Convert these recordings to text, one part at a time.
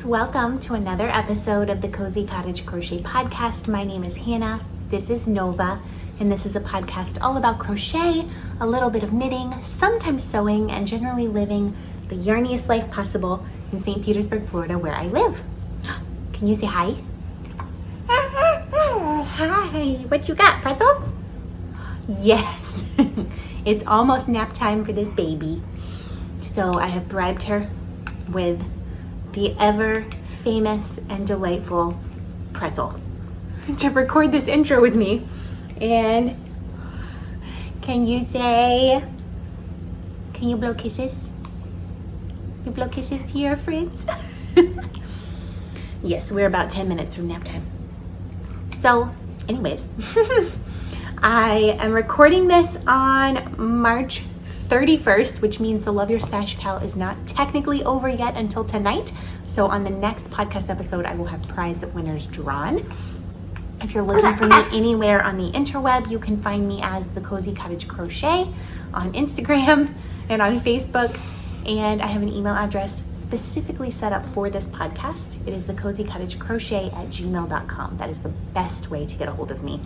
welcome to another episode of the Cozy Cottage Crochet podcast. My name is Hannah, this is Nova, and this is a podcast all about crochet, a little bit of knitting, sometimes sewing, and generally living the yarniest life possible in St. Petersburg, Florida, where I live. Can you say hi? Hi, what you got, pretzels? Yes, it's almost nap time for this baby. So I have bribed her with the ever famous and delightful pretzel to record this intro with me. And can you blow kisses? You blow kisses to your friends? Yes, we're about 10 minutes from nap time. So anyways, I am recording this on March 31st, which means the Love Your Stash Cal is not technically over yet until tonight. So on the next podcast episode, I will have prize winners drawn. If you're looking for me anywhere on the interweb, you can find me as the Cozy Cottage Crochet on Instagram and on Facebook. And I have an email address specifically set up for this podcast. It is thecozycottagecrochet@gmail.com. That is the best way to get a hold of me.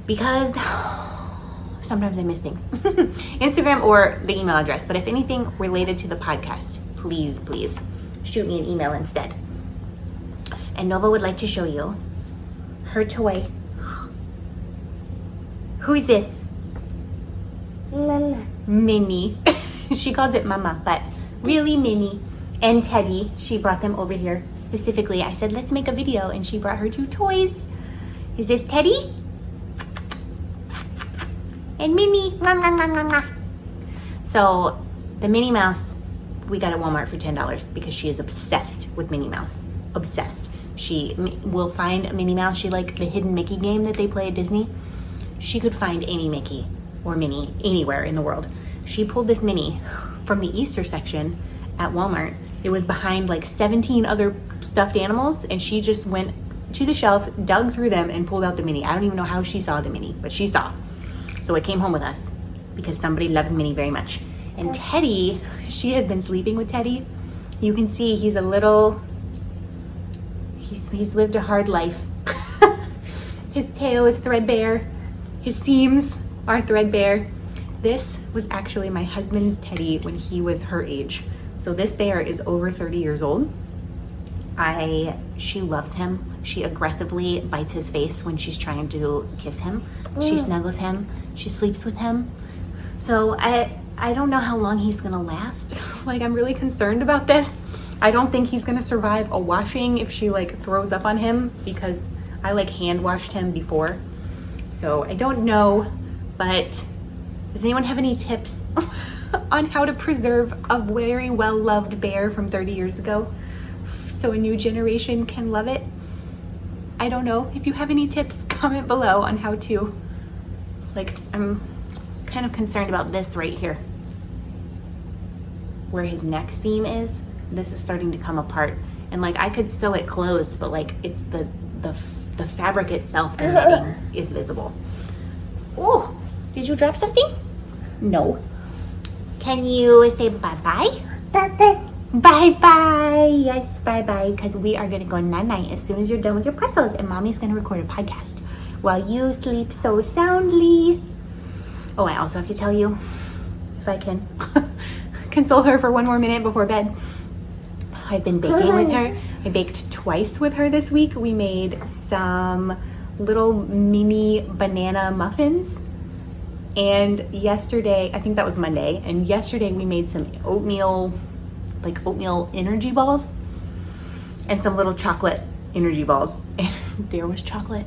Because sometimes I miss things. Instagram or the email address. But if anything related to the podcast, please shoot me an email instead. And Nova would like to show you her toy. Who is this? Mama. Minnie. She calls it Mama, but really Minnie and Teddy. She brought them over here specifically. I said, let's make a video, and she brought her two toys. Is this Teddy? And Minnie. So the Minnie Mouse we got at Walmart for $10 because she is obsessed with Minnie Mouse. Obsessed. She will find a Minnie Mouse. She like the hidden Mickey game that they play at Disney. She could find any Mickey or Minnie anywhere in the world. She pulled this Minnie from the Easter section at Walmart. It was behind like 17 other stuffed animals, and she just went to the shelf, dug through them, and pulled out the Minnie. I don't even know how she saw the Minnie, but she saw. So it came home with us because somebody loves Minnie very much. And Teddy, she has been sleeping with Teddy. You can see he's a little, he's lived a hard life. His tail is threadbare. His seams are threadbare. This was actually my husband's Teddy when he was her age. So this bear is over 30 years old. She loves him. She aggressively bites his face when she's trying to kiss him. She snuggles him. She sleeps with him. So I don't know how long he's gonna last. Like, I'm really concerned about this. I don't think he's gonna survive a washing if she like throws up on him, because I like hand washed him before. So I don't know, but does anyone have any tips on how to preserve a very well-loved bear from 30 years ago so a new generation can love it? I don't know. If you have any tips, comment below on how to. Like, I'm kind of concerned about this right here. Where his neck seam is, this is starting to come apart. And like, I could sew it closed, but like, it's the fabric itself, the knitting is visible. Oh, did you drop something? No. Can you say bye-bye? Bye-bye. Bye-bye. Yes, bye-bye. Because we are going to go night-night as soon as you're done with your pretzels. And Mommy's going to record a podcast while you sleep so soundly. Oh, I also have to tell you, if I can console her for one more minute before bed. I've been baking with her. I baked twice with her this week. We made some little mini banana muffins. And yesterday, I think that was Monday, and yesterday we made some oatmeal energy balls and some little chocolate energy balls. And there was chocolate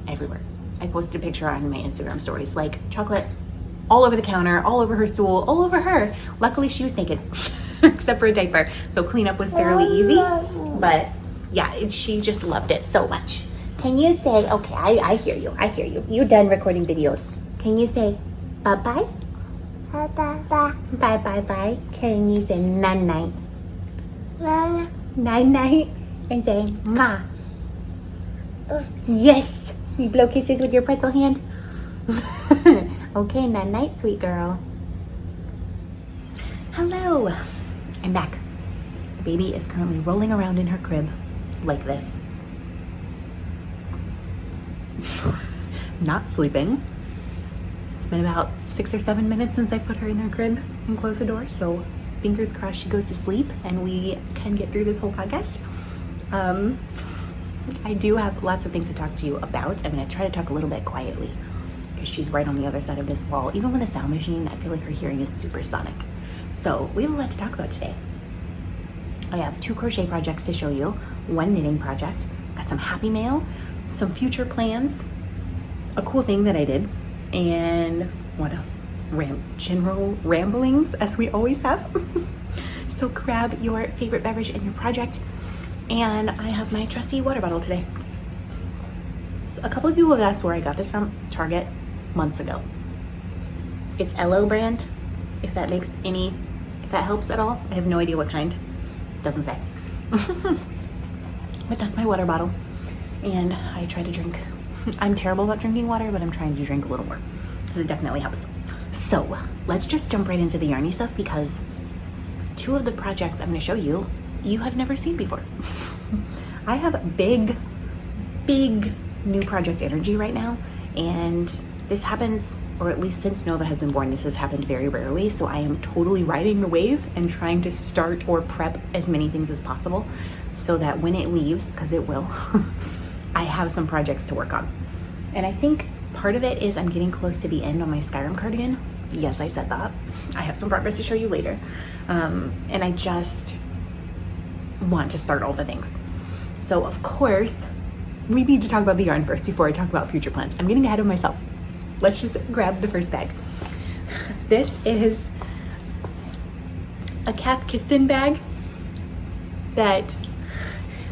everywhere. I posted a picture on my Instagram stories, like chocolate all over the counter, all over her stool, all over her. Luckily, she was naked, except for a diaper. So cleanup was fairly easy, but yeah, she just loved it so much. Can you say, okay, I hear you. You're done recording videos. Can you say bye-bye? Bye-bye. Bye-bye-bye. Can you say night-night? Mama. Night-night. And say ma. Yes. You blow kisses with your pretzel hand? Okay, night-night, sweet girl. Hello. I'm back. Baby is currently rolling around in her crib like this. Not sleeping. It's been about 6 or 7 minutes since I put her in her crib and closed the door, so fingers crossed she goes to sleep and we can get through this whole podcast. I do have lots of things to talk to you about. I'm gonna try to talk a little bit quietly because she's right on the other side of this wall. Even with a sound machine, I feel like her hearing is supersonic. So we have a lot to talk about today. I have 2 crochet projects to show you, 1 knitting project, got some happy mail, some future plans, a cool thing that I did, and what else? General ramblings, as we always have. So grab your favorite beverage in your project, and I have my trusty water bottle today. So a couple of people have asked where I got this from. Target, months ago. It's LO brand, if that helps at all. I have no idea what kind. Doesn't say. But that's my water bottle, and I try to drink. I'm terrible about drinking water, but I'm trying to drink a little more because it definitely helps. So let's just jump right into the yarny stuff, because 2 of the projects I'm going to show you, you have never seen before. I have big new project energy right now, and this happens, or at least since Nova has been born, this has happened very rarely. So I am totally riding the wave and trying to start or prep as many things as possible so that when it leaves, because it will, I have some projects to work on. And I think part of it is I'm getting close to the end on my Skyrim cardigan. Yes, I said that. I have some progress to show you later. And I just want to start all the things. So of course, we need to talk about the yarn first before I talk about future plans. I'm getting ahead of myself. Let's just grab the first bag. This is a Kath Kiston bag that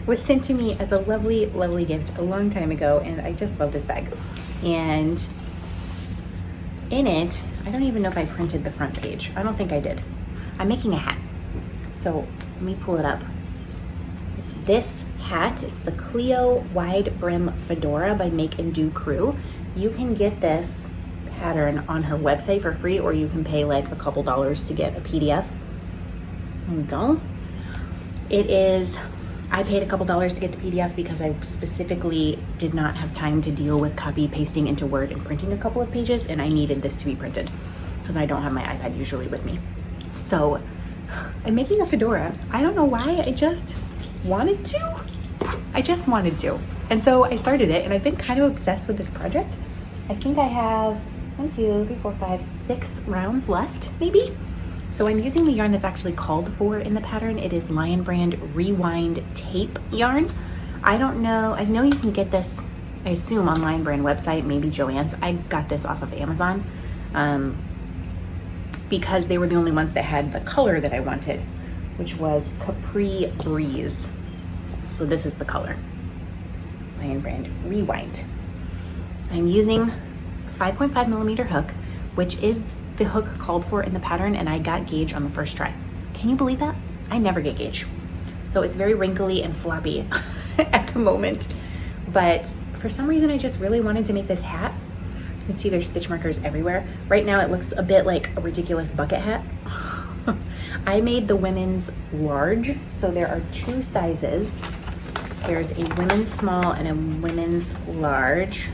was sent to me as a lovely, lovely gift a long time ago, and I just love this bag. And in it, I don't even know if I printed the front page. I don't think I did. I'm making a hat. So let me pull it up. It's this hat. It's the Clio Wide Brim Fedora by Make and Do Crew. You can get this pattern on her website for free, or you can pay like a couple dollars to get a PDF. There we go. It is, I paid a couple dollars to get the PDF because I specifically did not have time to deal with copy pasting into Word and printing a couple of pages, and I needed this to be printed because I don't have my iPad usually with me. So I'm making a fedora. I don't know why, I just wanted to. And so I started it, and I've been kind of obsessed with this project. I think I have 1, 2, 3, 4, 5, 6 rounds left, maybe. So I'm using the yarn that's actually called for in the pattern. It is Lion Brand Rewind Tape yarn. I don't know. I know you can get this, I assume, on Lion Brand website, maybe Joann's. I got this off of Amazon because they were the only ones that had the color that I wanted, which was Capri Breeze. So this is the color. Lion Brand Rewind. I'm using a 5.5 millimeter hook, which is the hook called for in the pattern, and I got gauge on the first try. Can you believe that? I never get gauge. So it's very wrinkly and floppy at the moment. But for some reason, I just really wanted to make this hat. You can see there's stitch markers everywhere. Right now it looks a bit like a ridiculous bucket hat. I made the women's large, so there are 2 sizes. There's a women's small and a women's large.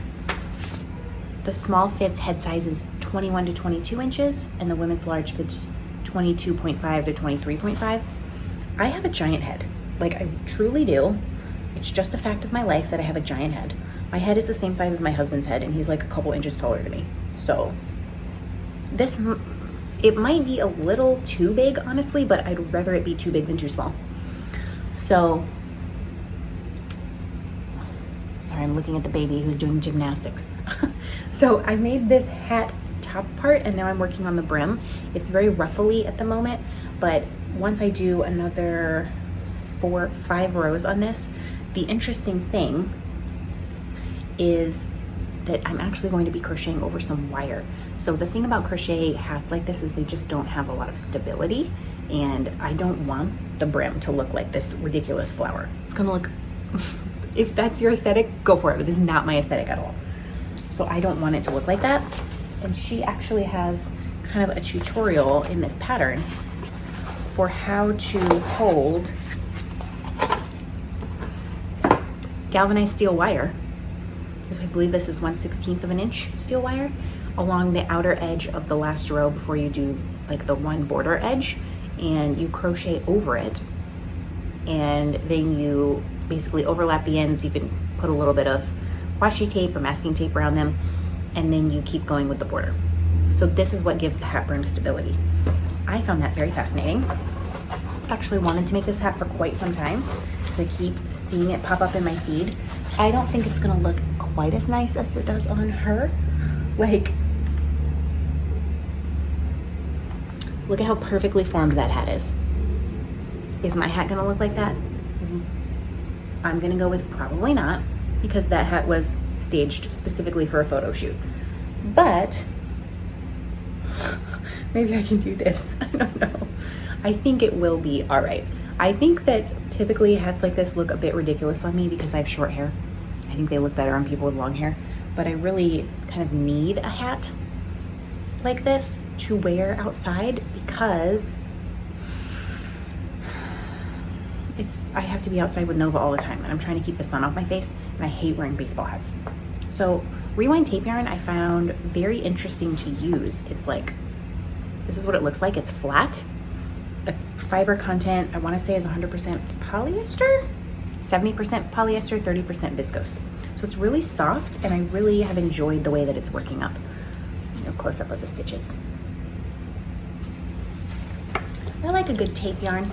The small fits head sizes 21 to 22 inches, and the women's large fits 22.5 to 23.5. I have a giant head. Like, I truly do. It's just a fact of my life that I have a giant head. My head is the same size as my husband's head, and he's like a couple inches taller than me. So this, it might be a little too big, honestly, but I'd rather it be too big than too small. So, sorry, I'm looking at the baby who's doing gymnastics. So I made this hat top part, and now I'm working on the brim. It's very ruffly at the moment, but once I do another 4 or 5 rows on this, the interesting thing is that I'm actually going to be crocheting over some wire. So the thing about crochet hats like this is they just don't have a lot of stability, and I don't want the brim to look like this ridiculous flower. It's gonna look, if that's your aesthetic, go for it, but this is not my aesthetic at all. So I don't want it to look like that. And she actually has kind of a tutorial in this pattern for how to hold galvanized steel wire. I believe this is 1/16 of an inch steel wire along the outer edge of the last row before you do like the one border edge, and you crochet over it, and then you basically overlap the ends. You can put a little bit of washi tape or masking tape around them, and then you keep going with the border. So this is what gives the hat brim stability. I found that very fascinating. Actually wanted to make this hat for quite some time because I keep seeing it pop up in my feed. I don't think it's gonna look quite as nice as it does on her. Like, look at how perfectly formed that hat is. Is my hat gonna look like that? I'm gonna go with probably not, because that hat was staged specifically for a photo shoot. But maybe I can do this. I don't know. I think it will be all right. I think that typically hats like this look a bit ridiculous on me because I have short hair. I think they look better on people with long hair, but I really kind of need a hat like this to wear outside because I have to be outside with Nova all the time, and I'm trying to keep the sun off my face, and I hate wearing baseball hats. So rewind tape yarn I found very interesting to use. It's like, this is what it looks like. It's flat. The fiber content, I want to say, is 100% polyester, 70% polyester, 30% viscose. So it's really soft, and I really have enjoyed the way that it's working up. Close up of the stitches. I like a good tape yarn.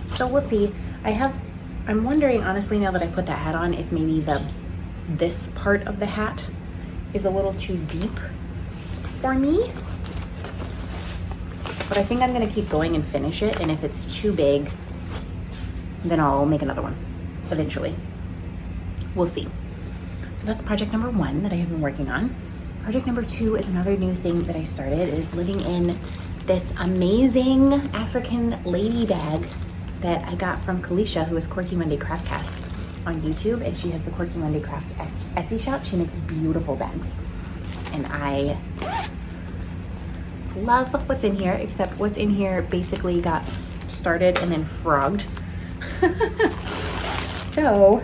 So we'll see. I'm wondering, honestly, now that I put that hat on, if maybe this part of the hat is a little too deep for me. But I think I'm gonna keep going and finish it, and if it's too big, then I'll make another one eventually. We'll see. So that's project number 1 that I have been working on. Project number 2 is another new thing that I started. It is living in this amazing African lady bag that I got from Kalisha, who is Quirky Monday Craftcast on YouTube, and she has the Quirky Monday Crafts Etsy shop. She makes beautiful bags, and I love what's in here, except what's in here basically got started and then frogged. So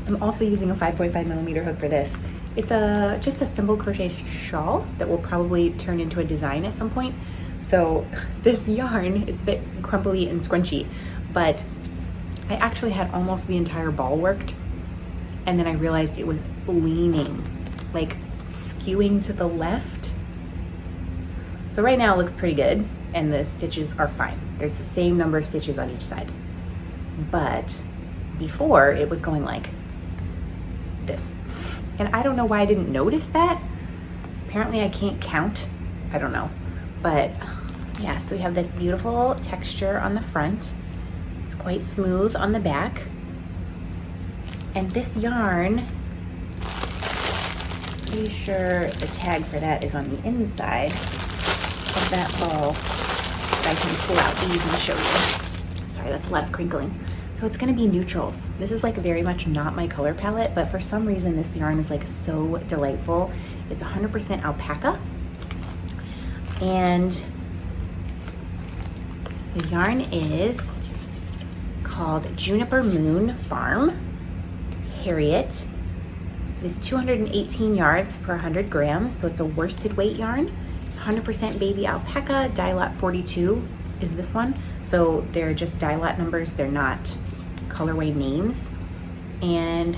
I'm also using a 5.5mm hook for this. It's just a simple crochet shawl that will probably turn into a design at some point. So this yarn, it's a bit crumply and scrunchy, but I actually had almost the entire ball worked, and then I realized it was leaning, like skewing to the left. So right now it looks pretty good, and the stitches are fine. There's the same number of stitches on each side. But before, it was going like this. And I don't know why I didn't notice that. Apparently I can't count. I don't know. But yeah, so we have this beautiful texture on the front. It's quite smooth on the back. And this yarn, pretty sure the tag for that is on the inside of that ball. I can pull out these and show you. Sorry, that's a lot of crinkling. So it's gonna be neutrals. This is like very much not my color palette, but for some reason this yarn is like so delightful. It's 100% alpaca. And the yarn is called Juniper Moon Farm Harriet. It is 218 yards per 100 grams, so it's a worsted weight yarn. It's 100% baby alpaca. Dye lot 42 is this one. So they're just dye lot numbers, they're not colorway names. And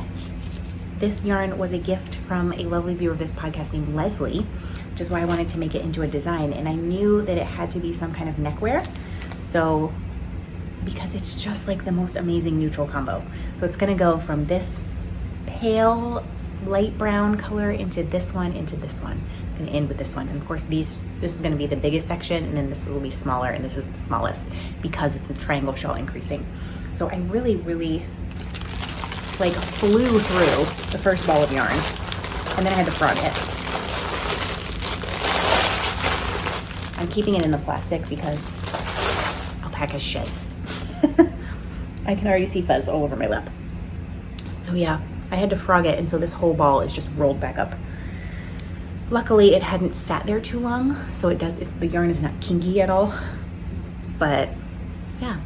this yarn was a gift from a lovely viewer of this podcast named Leslie, which is why I wanted to make it into a design. And I knew that it had to be some kind of neckwear. So, because it's just like the most amazing neutral combo. So it's gonna go from this pale light brown color into this one, into this one. I'm gonna end with this one. And of course this is gonna be the biggest section, and then this will be smaller, and this is the smallest because it's a triangle shawl increasing. So I really, really like flew through the first ball of yarn, and then I had to frog it. I'm keeping it in the plastic because alpaca sheds. I can already see fuzz all over my lap. So yeah, I had to frog it, and so this whole ball is just rolled back up. Luckily, it hadn't sat there too long, so the yarn is not kinky at all. But yeah,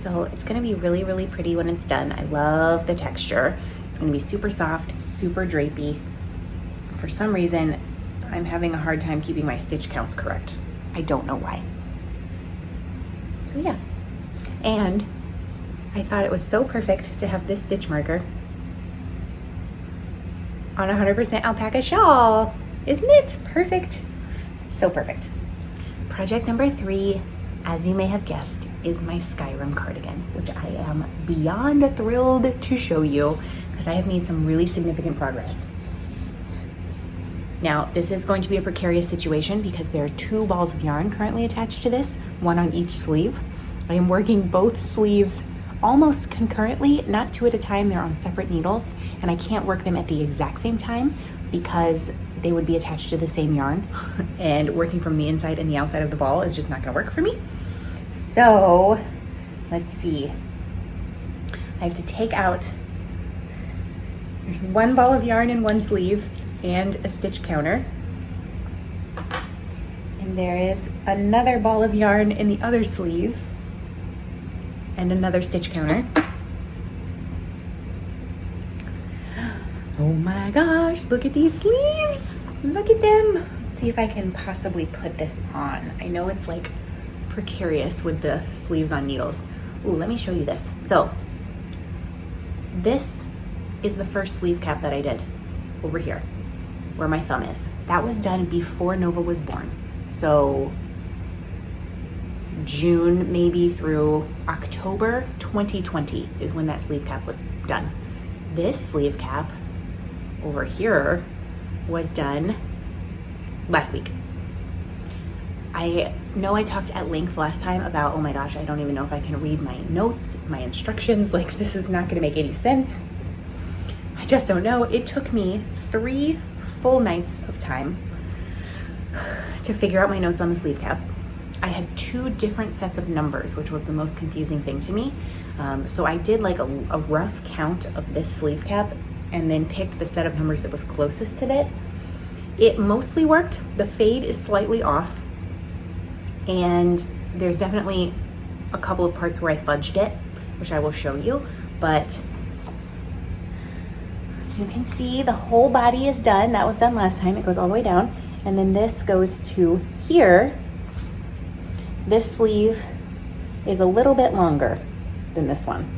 So it's gonna be really, really pretty when it's done. I love the texture. It's gonna be super soft, super drapey. For some reason, I'm having a hard time keeping my stitch counts correct. I don't know why. So yeah. And I thought it was so perfect to have this stitch marker on a 100% alpaca shawl. Isn't it perfect? So perfect. Project number 3, as you may have guessed, is my Skyrim cardigan, which I am beyond thrilled to show you because I have made some really significant progress. Now, this is going to be a precarious situation because there are 2 balls of yarn currently attached to this, one on each sleeve. I am working both sleeves almost concurrently, not 2 at a time. They're on separate needles, and I can't work them at the exact same time because they would be attached to the same yarn, and working from the inside and the outside of the ball is just not gonna work for me. So, let's see. I have to take out, there's 1 ball of yarn in one sleeve and a stitch counter. And there is another ball of yarn in the other sleeve and another stitch counter. Oh my gosh, look at these sleeves. Look at them. Let's see if I can possibly put this on. I know it's like precarious with the sleeves on needles. Ooh, let me show you this. So this is the first sleeve cap that I did over here where my thumb is. That was done before Nova was born. So June maybe through October 2020 is when that sleeve cap was done. This sleeve cap over here was done last week. I know I talked at length last time about, oh my gosh, I don't even know if I can read my notes, my instructions, like this is not gonna make any sense. I just don't know. It took me 3 full nights of time to figure out my notes on the sleeve cap. I had 2 different sets of numbers, which was the most confusing thing to me. So I did like a rough count of this sleeve cap and then picked the set of numbers that was closest to it. It mostly worked. The fade is slightly off, and there's definitely a couple of parts where I fudged it, which I will show you, but you can see the whole body is done. That was done last time. It goes all the way down, and then this goes to here. This sleeve is a little bit longer than this one.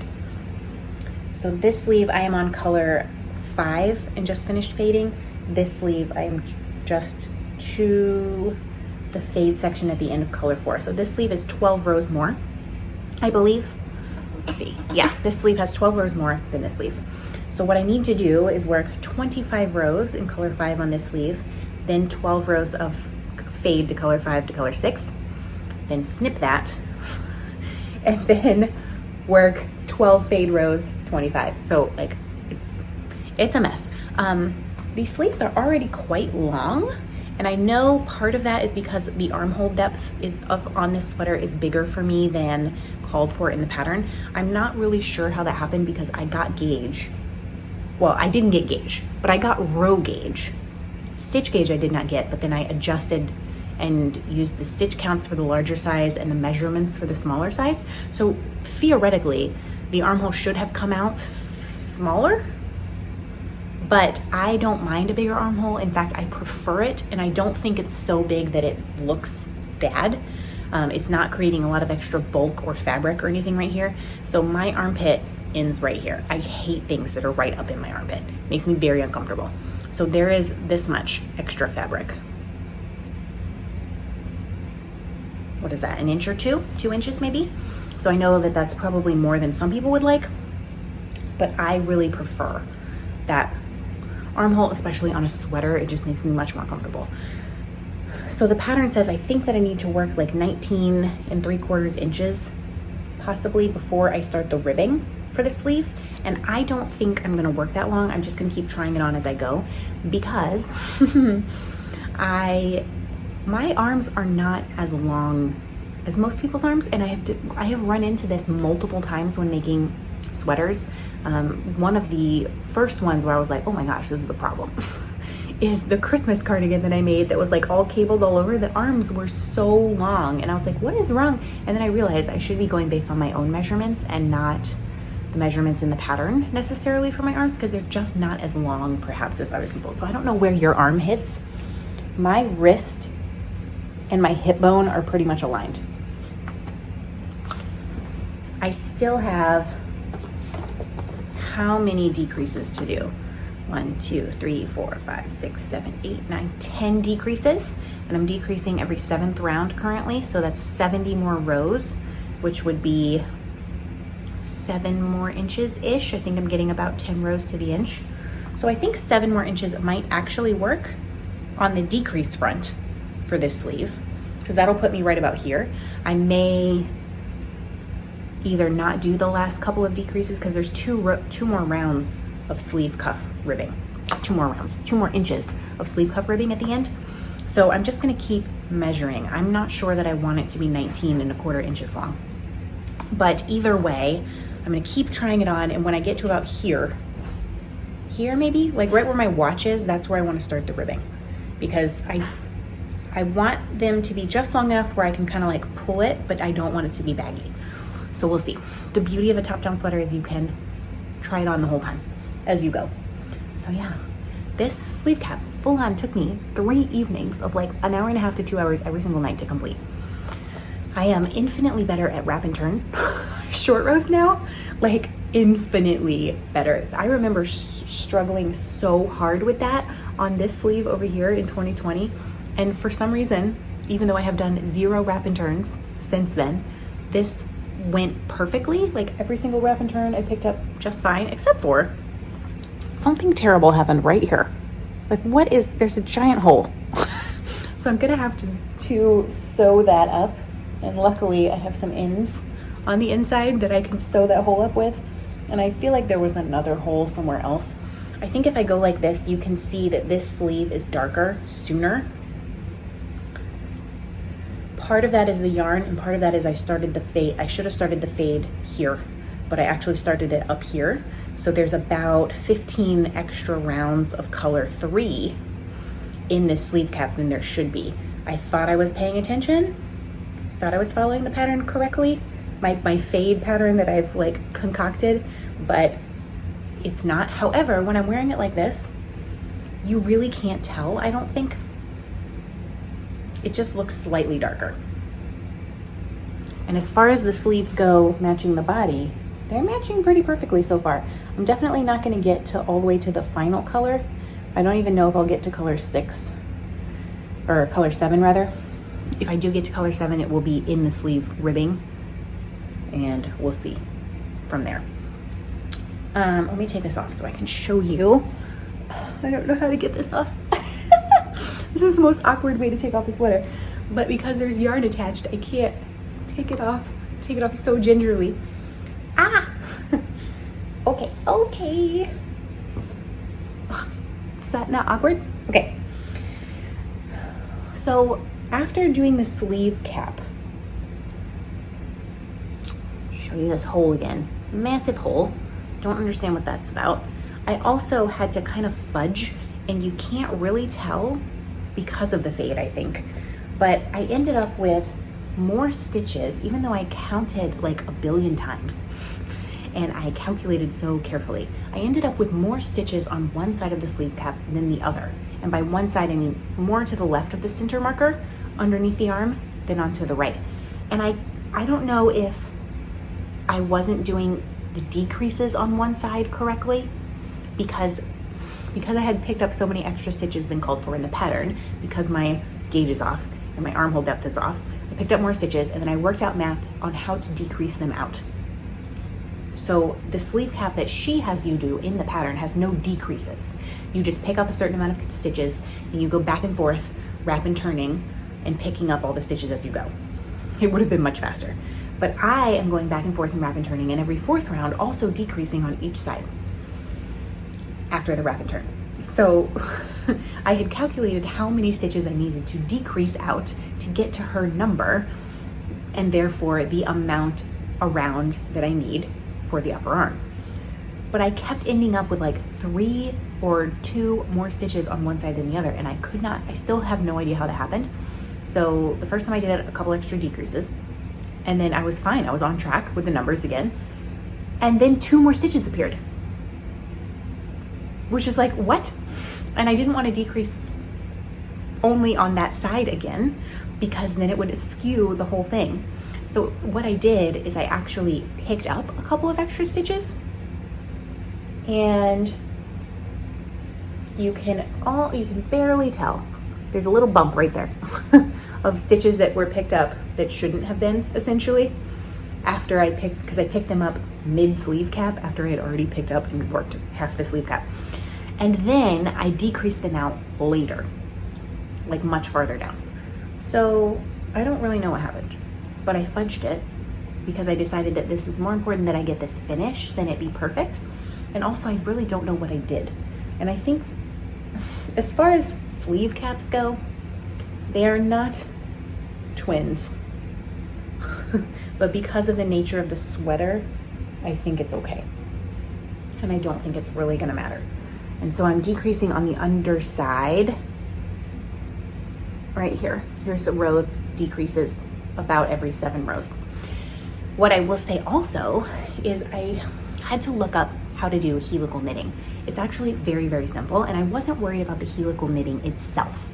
So this sleeve I am on color 5 and just finished fading. This sleeve I am just to the fade section at the end of color 4. So this sleeve is 12 rows more, I believe. Let's see. Yeah, this sleeve has 12 rows more than this sleeve. So what I need to do is work 25 rows in color 5 on this sleeve, then 12 rows of fade to color 5 to color 6, then snip that, and then work 12 fade rows, 25. So like it's a mess. These sleeves are already quite long, and I know part of that is because the armhole depth on this sweater is bigger for me than called for in the pattern. I'm not really sure how that happened because I got gauge. Well, I didn't get gauge, but I got row gauge. Stitch gauge I did not get, but then I adjusted and used the stitch counts for the larger size and the measurements for the smaller size. So theoretically, the armhole should have come out smaller, but I don't mind a bigger armhole. In fact, I prefer it, and I don't think it's so big that it looks bad. It's not creating a lot of extra bulk or fabric or anything right here. So my armpit ends right here. I hate things that are right up in my armpit. Makes me very uncomfortable. So there is this much extra fabric. What is that, an inch or 2? 2 inches maybe? So I know that that's probably more than some people would like, but I really prefer that armhole, especially on a sweater. It just makes me much more comfortable. So the pattern says I think that I need to work like 19 3/4 inches possibly before I start the ribbing for the sleeve, and I don't think I'm gonna work that long. I'm just gonna keep trying it on as I go because my arms are not as long as most people's arms, and I have run into this multiple times when making sweaters. One of the first ones where I was like, oh my gosh, this is a problem is the Christmas cardigan that I made that was like all cabled all over. The arms were so long and I was like, what is wrong? And then I realized I should be going based on my own measurements and not the measurements in the pattern necessarily for my arms, because they're just not as long perhaps as other people. So I don't know where your arm hits. My wrist and my hip bone are pretty much aligned. I still have how many decreases to do? 1, 2, 3, 4, 5, 6, 7, 8, 9, 10 decreases. And I'm decreasing every 7th round currently. So that's 70 more rows, which would be 7 more inches-ish. I think I'm getting about 10 rows to the inch. So I think 7 more inches might actually work on the decrease front for this sleeve, because that'll put me right about here. I may either not do the last couple of decreases because there's two more rounds of sleeve cuff ribbing, 2 more inches of sleeve cuff ribbing at the end. So I'm just gonna keep measuring. I'm not sure that I want it to be 19¼ inches long, but either way, I'm gonna keep trying it on. And when I get to about here maybe, like right where my watch is, that's where I wanna start the ribbing, because I want them to be just long enough where I can kind of like pull it, but I don't want it to be baggy. So we'll see. The beauty of a top-down sweater is you can try it on the whole time as you go. So yeah, this sleeve cap full on took me 3 evenings of like 1.5 hours to 2 hours every single night to complete. I am infinitely better at wrap and turn short rows now, like infinitely better. I remember struggling so hard with that on this sleeve over here in 2020. And for some reason, even though I have done 0 wrap and turns since then, this went perfectly. Like every single wrap and turn I picked up just fine, except for something terrible happened right here. Like there's a giant hole. So I'm gonna have to sew that up. And luckily I have some ends on the inside that I can sew that hole up with. And I feel like there was another hole somewhere else. I think if I go like this, you can see that this sleeve is darker sooner. Part of that is the yarn, and part of that is I started the fade. I should have started the fade here, but I actually started it up here. So there's about 15 extra rounds of color 3 in this sleeve cap than there should be. I thought I was paying attention, thought I was following the pattern correctly, my fade pattern that I've like concocted, but it's not. However, when I'm wearing it like this, you really can't tell, I don't think. It just looks slightly darker. And as far as the sleeves go matching the body, they're matching pretty perfectly so far. I'm definitely not gonna get to all the way to the final color. I don't even know if I'll get to color 6, or color 7 rather. If I do get to color 7, it will be in the sleeve ribbing, and we'll see from there. Let me take this off so I can show you. I don't know how to get this off. This is the most awkward way to take off a sweater, but because there's yarn attached, I can't take it off so gingerly. Ah! Okay. Is that not awkward? Okay. So after doing the sleeve cap, show you this hole again. Massive hole. Don't understand what that's about. I also had to kind of fudge, and you can't really tell because of the fade, I think. But I ended up with more stitches, even though I counted like 1 billion times and I calculated so carefully. I ended up with more stitches on one side of the sleeve cap than the other. And by one side, I mean more to the left of the center marker underneath the arm than onto the right. And I don't know if I wasn't doing the decreases on one side correctly, because I had picked up so many extra stitches than called for in the pattern, because my gauge is off and my armhole depth is off. I picked up more stitches, and then I worked out math on how to decrease them out. So the sleeve cap that she has you do in the pattern has no decreases. You just pick up a certain amount of stitches and you go back and forth, wrap and turning, and picking up all the stitches as you go. It would have been much faster. But I am going back and forth and wrap and turning, and every 4th round also decreasing on each side after the wrap and turn. So I had calculated how many stitches I needed to decrease out to get to her number, and therefore the amount around that I need for the upper arm. But I kept ending up with like 3 or 2 more stitches on one side than the other, and I still have no idea how that happened. So the first time I did it, a couple extra decreases, and then I was fine. I was on track with the numbers again. And then 2 more stitches appeared, which is like, what? And I didn't want to decrease only on that side again, because then it would skew the whole thing. So what I did is I actually picked up a couple of extra stitches, and you can barely tell. There's a little bump right there of stitches that were picked up that shouldn't have been, essentially, because I picked them up mid sleeve cap after I had already picked up and worked half the sleeve cap. And then I decreased them out later, like much farther down. So I don't really know what happened, but I fudged it because I decided that this is more important that I get this finished than it be perfect. And also I really don't know what I did. And I think as far as sleeve caps go, they are not twins. But because of the nature of the sweater, I think it's okay. And I don't think it's really gonna matter. And so I'm decreasing on the underside right here. Here's a row of decreases about every 7 rows. What I will say also is I had to look up how to do helical knitting. It's actually very, very simple, and I wasn't worried about the helical knitting itself.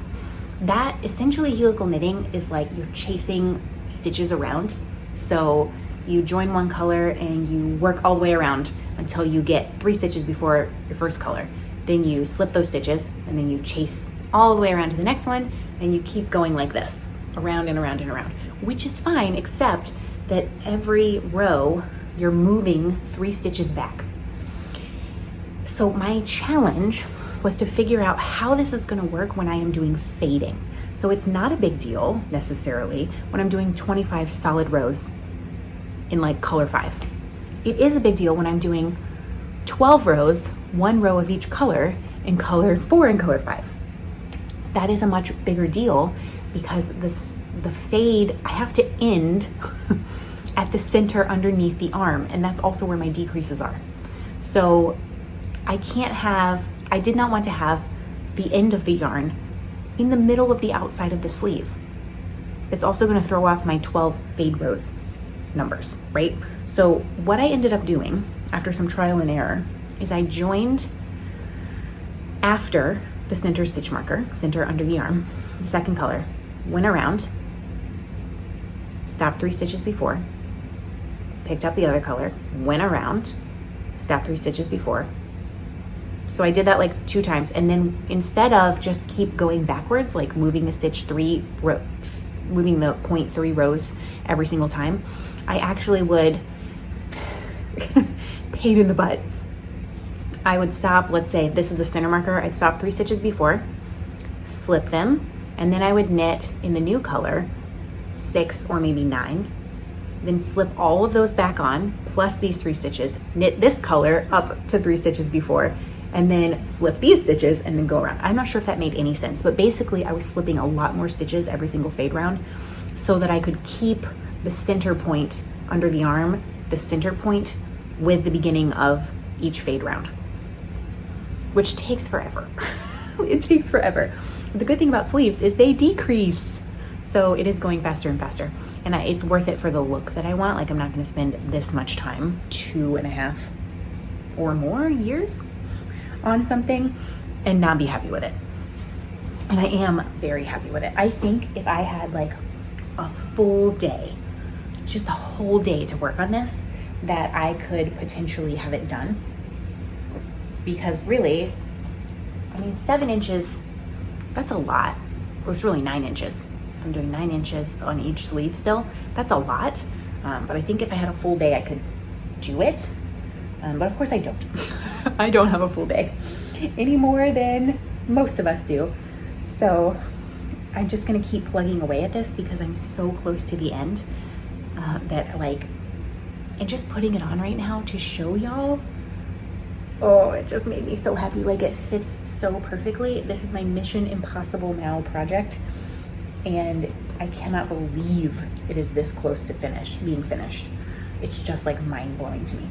That essentially helical knitting is like you're chasing stitches around. So you join one color and you work all the way around until you get 3 stitches before your first color. Then you slip those stitches and then you chase all the way around to the next one, and you keep going like this, around and around and around, which is fine, except that every row you're moving 3 stitches back. So my challenge was to figure out how this is going to work when I am doing fading. So it's not a big deal necessarily when I'm doing 25 solid rows in like color 5. It is a big deal when I'm doing 12 rows, 1 row of each color in color 4 and color 5. That is a much bigger deal because the fade, I have to end at the center underneath the arm, and that's also where my decreases are. So I did not want to have the end of the yarn in the middle of the outside of the sleeve. It's also going to throw off my 12 fade rows numbers, right? So what I ended up doing after some trial and error is I joined after the center stitch marker, center under the arm, the second color, went around, stopped 3 stitches before, picked up the other color, went around, stopped 3 stitches before. So I did that like 2 times, and then instead of just keep going backwards, like moving the stitch moving the point 3 rows every single time, I actually would pain in the butt. I would stop, let's say this is the center marker, I'd stop 3 stitches before, slip them, and then I would knit in the new color 6 or maybe 9, then slip all of those back on, plus these 3 stitches, knit this color up to 3 stitches before, and then slip these stitches and then go around. I'm not sure if that made any sense, but basically I was slipping a lot more stitches every single fade round so that I could keep the center point under the arm, the center point with the beginning of each fade round, which takes forever. It takes forever. The good thing about sleeves is they decrease. So it is going faster and faster. And it's worth it for the look that I want. Like I'm not gonna spend this much time, 2.5 or more years on something and not be happy with it. And I am very happy with it. I think if I had like a full day, just a whole day to work on this, that I could potentially have it done. Because really, I mean, 7 inches, that's a lot. Or it's really 9 inches. If I'm doing 9 inches on each sleeve still, that's a lot. But I think if I had a full day, I could do it. But of course I don't. I don't have a full day any more than most of us do. So I'm just gonna keep plugging away at this because I'm so close to the end that like, and just putting it on right now to show y'all, oh, it just made me so happy. Like it fits so perfectly. This is my Mission Impossible Now project. And I cannot believe it is this close to being finished. It's just like mind blowing to me.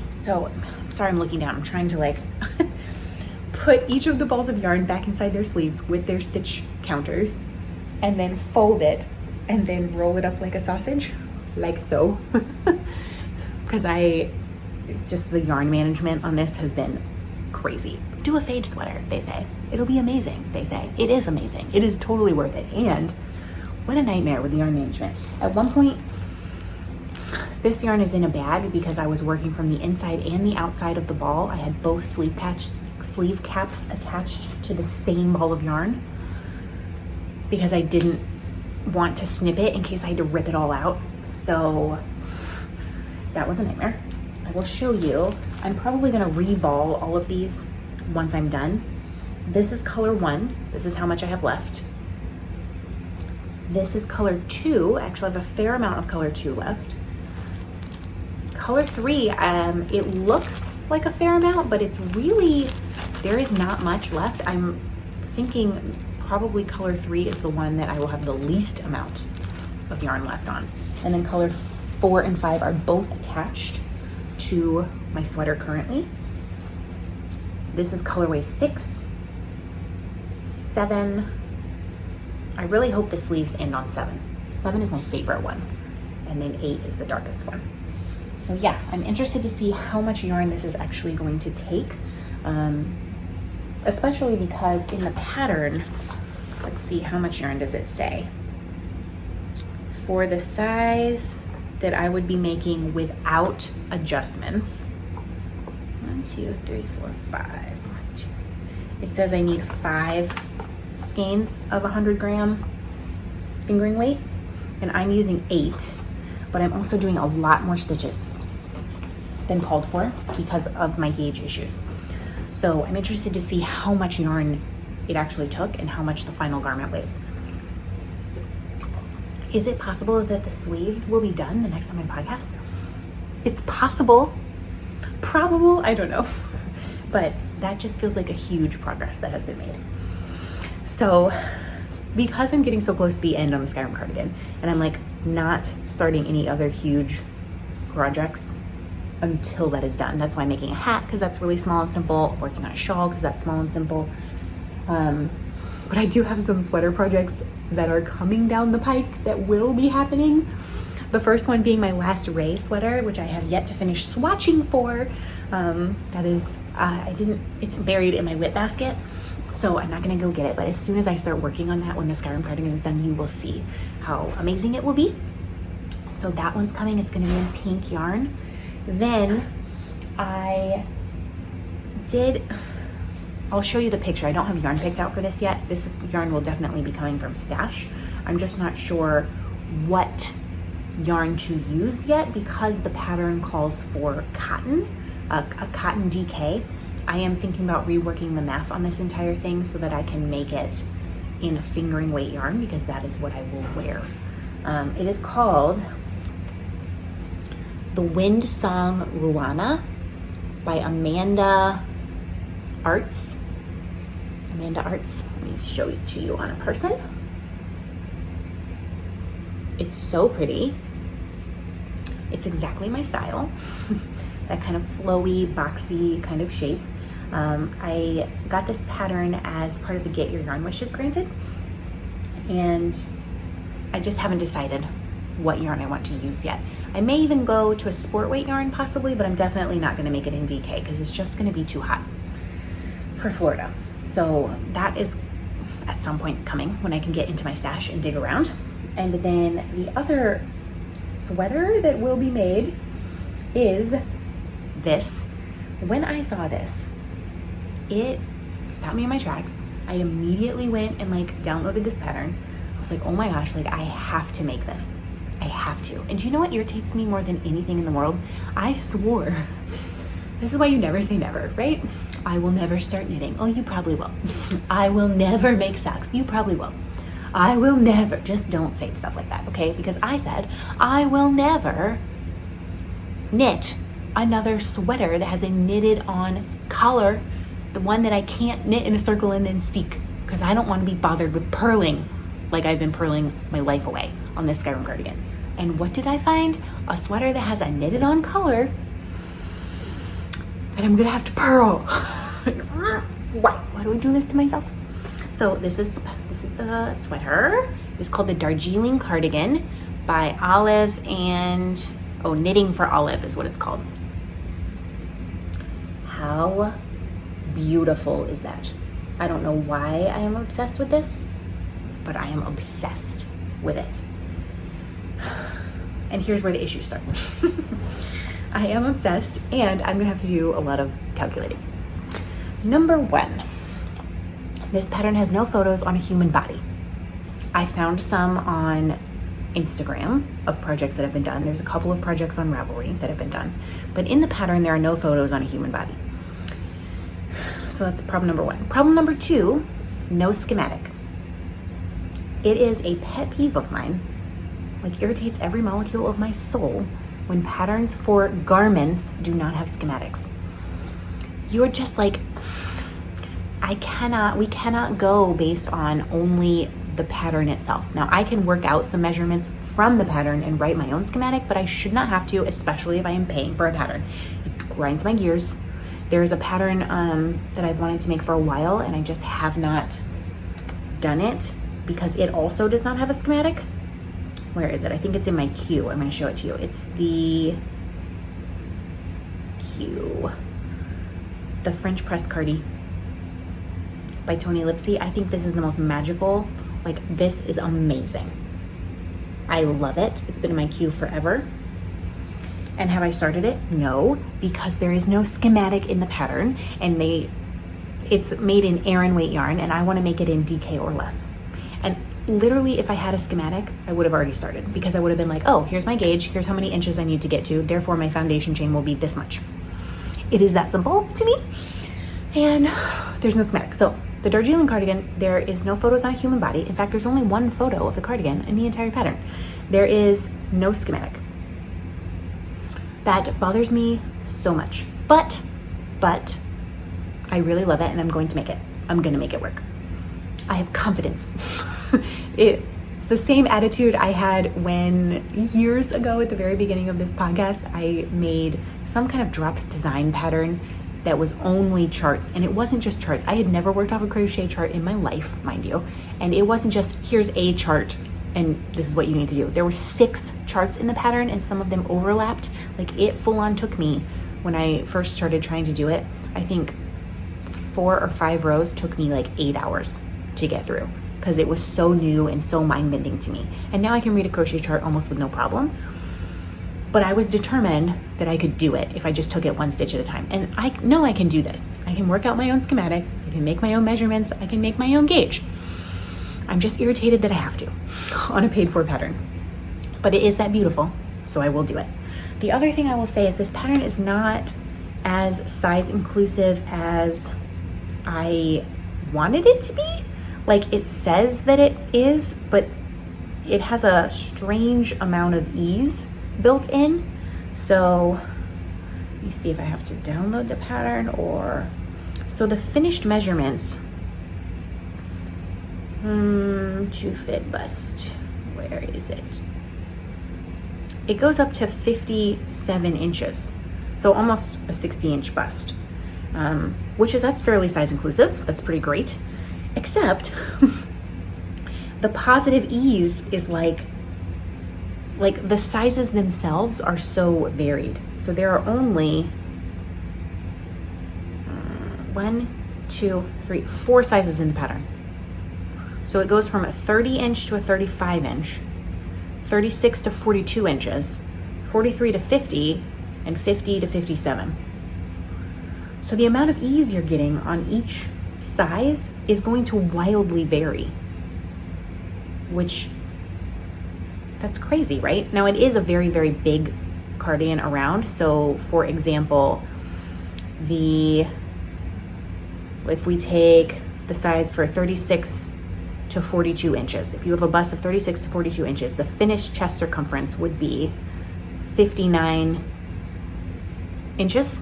So I'm sorry I'm looking down. I'm trying to like put each of the balls of yarn back inside their sleeves with their stitch counters, and then fold it and then roll it up like a sausage, like so. Because it's just the yarn management on this has been crazy. Do a fade sweater, they say. It'll be amazing, they say. It is amazing. It is totally worth it. And what a nightmare with yarn management. At one point, this yarn is in a bag because I was working from the inside and the outside of the ball. I had both sleeve caps attached to the same ball of yarn because I didn't want to snip it in case I had to rip it all out. So that was a nightmare. I will show you. I'm probably gonna re-ball all of these once I'm done. This is color 1. This is how much I have left. This is color 2. Actually, I have a fair amount of color 2 left. Color 3, it looks like a fair amount, but it's really, there is not much left. I'm thinking probably color 3 is the one that I will have the least amount of yarn left on. And then color 4 and 5 are both attached to my sweater currently. This is colorway 6, 7. I really hope the sleeves end on 7. 7 is my favorite one. And then 8 is the darkest one. So yeah, I'm interested to see how much yarn this is actually going to take. Especially because in the pattern, let's see, how much yarn does it say? For the size that I would be making without adjustments. 1, 2, 3, 4, 5. It says I need 5 skeins of 100 gram fingering weight, and I'm using 8, but I'm also doing a lot more stitches than called for because of my gauge issues. So I'm interested to see how much yarn it actually took and how much the final garment weighs. Is it possible that the sleeves will be done the next time I podcast? It's possible. Probable, I don't know. But that just feels like a huge progress that has been made. So because I'm getting so close to the end on the Skyrim cardigan, and I'm like not starting any other huge projects until that is done. That's why I'm making a hat, because that's really small and simple. Working on a shawl, because that's small and simple. But I do have some sweater projects that are coming down the pike that will be happening. The first one being my last Ray sweater, which I have yet to finish swatching for. That is, it's buried in my WIP basket, so I'm not gonna go get it. But as soon as I start working on that, when the Skyrim cardigan is done, you will see how amazing it will be. So that one's coming. It's gonna be in pink yarn. Then I'll show you the picture. I don't have yarn picked out for this yet. This yarn will definitely be coming from Stash. I'm just not sure what yarn to use yet because the pattern calls for cotton, a cotton DK. I am thinking about reworking the math on this entire thing so that I can make it in a fingering weight yarn, because that is what I will wear. It is called The Wind Song Ruana by Amanda Arts. Let me show it to you on a person. It's so pretty. It's exactly my style. That kind of flowy, boxy kind of shape. I got this pattern as part of the Get Your Yarn Wishes Granted, and I just haven't decided what yarn I want to use yet. I may even go to a sport weight yarn possibly, but I'm definitely not gonna make it in DK because it's just gonna be too hot for Florida. So that is at some point coming when I can get into my stash and dig around. And then the other sweater that will be made is this. When I saw this, it stopped me in my tracks. I immediately went and like downloaded this pattern. I was like, oh my gosh, like I have to make this. I have to. And do you know what irritates me more than anything in the world? I swore, this is why you never say never, right? I will never start knitting. Oh, you probably will. I will never make socks. You probably will. I will never, just don't say stuff like that, okay? Because I said, I will never knit another sweater that has a knitted on collar, the one that I can't knit in a circle and then steek, because I don't want to be bothered with purling like I've been purling my life away on this Skyrim cardigan. And what did I find? A sweater that has a knitted on collar that I'm gonna have to purl. Why do I do this to myself? So this is the sweater. It's called the Darjeeling cardigan by Olive and Knitting for Olive is what it's called. How beautiful is that? I don't know why I am obsessed with this, but I am obsessed with it. And here's where the issues start. I am obsessed, and I'm gonna have to do a lot of calculating. Number one, this pattern has no photos on a human body. I found some on Instagram of projects that have been done. There's a couple of projects on Ravelry that have been done, but in the pattern, there are no photos on a human body. So that's problem number one. Problem number two, no schematic. It is a pet peeve of mine, like irritates every molecule of my soul, when patterns for garments do not have schematics. You're just like, we cannot go based on only the pattern itself. Now I can work out some measurements from the pattern and write my own schematic, but I should not have to, especially if I am paying for a pattern. It grinds my gears. There is a pattern that I've wanted to make for a while, and I just have not done it because it also does not have a schematic. Where is it? I think it's in my queue. I'm going to show it to you. It's the queue. The French Press Cardi by Tony Lipsy. I think this is the most magical. Like, this is amazing. I love it. It's been in my queue forever. And have I started it? No, because there is no schematic in the pattern, and it's made in Aran weight yarn, and I want to make it in DK or less. And literally, if I had a schematic, I would have already started, because I would have been like, oh, here's my gauge, here's how many inches I need to get to, therefore my foundation chain will be this much. It is that simple to me, and there's no schematic. So the Darjeeling cardigan, there is no photos on a human body. In fact, there's only one photo of the cardigan in the entire pattern. There is no schematic. That bothers me so much, but I really love it, and I'm going to make it. I'm going to make it work. I have confidence. It's the same attitude I had when years ago at the very beginning of this podcast, I made some kind of drops design pattern that was only charts. And it wasn't just charts. I had never worked off a crochet chart in my life, mind you. And it wasn't just, here's a chart and this is what you need to do. There were 6 charts in the pattern, and some of them overlapped. Like, it full on took me, when I first started trying to do it, I think 4 or 5 rows took me like 8 hours to get through, because it was so new and so mind-bending to me. And now I can read a crochet chart almost with no problem. But I was determined that I could do it if I just took it one stitch at a time. And I know I can do this. I can work out my own schematic. I can make my own measurements. I can make my own gauge. I'm just irritated that I have to on a paid for pattern. But it is that beautiful, so I will do it. The other thing I will say is this pattern is not as size inclusive as I wanted it to be. Like, it says that it is, but it has a strange amount of ease built in. So let me see if I have to download the pattern or... So the finished measurements, to fit bust, where is it? It goes up to 57 inches. So almost a 60-inch bust, that's fairly size inclusive. That's pretty great. Except the positive ease is like the sizes themselves are so varied. So there are only 4 sizes in the pattern. So it goes from a 30-inch to a 35-inch, 36 to 42 inches, 43 to 50, and 50 to 57. So the amount of ease you're getting on each size is going to wildly vary, that's crazy, right? Now, it is a very, very big cardigan around. So for example, if we take the size for 36 to 42 inches, if you have a bust of 36 to 42 inches, the finished chest circumference would be 59 inches.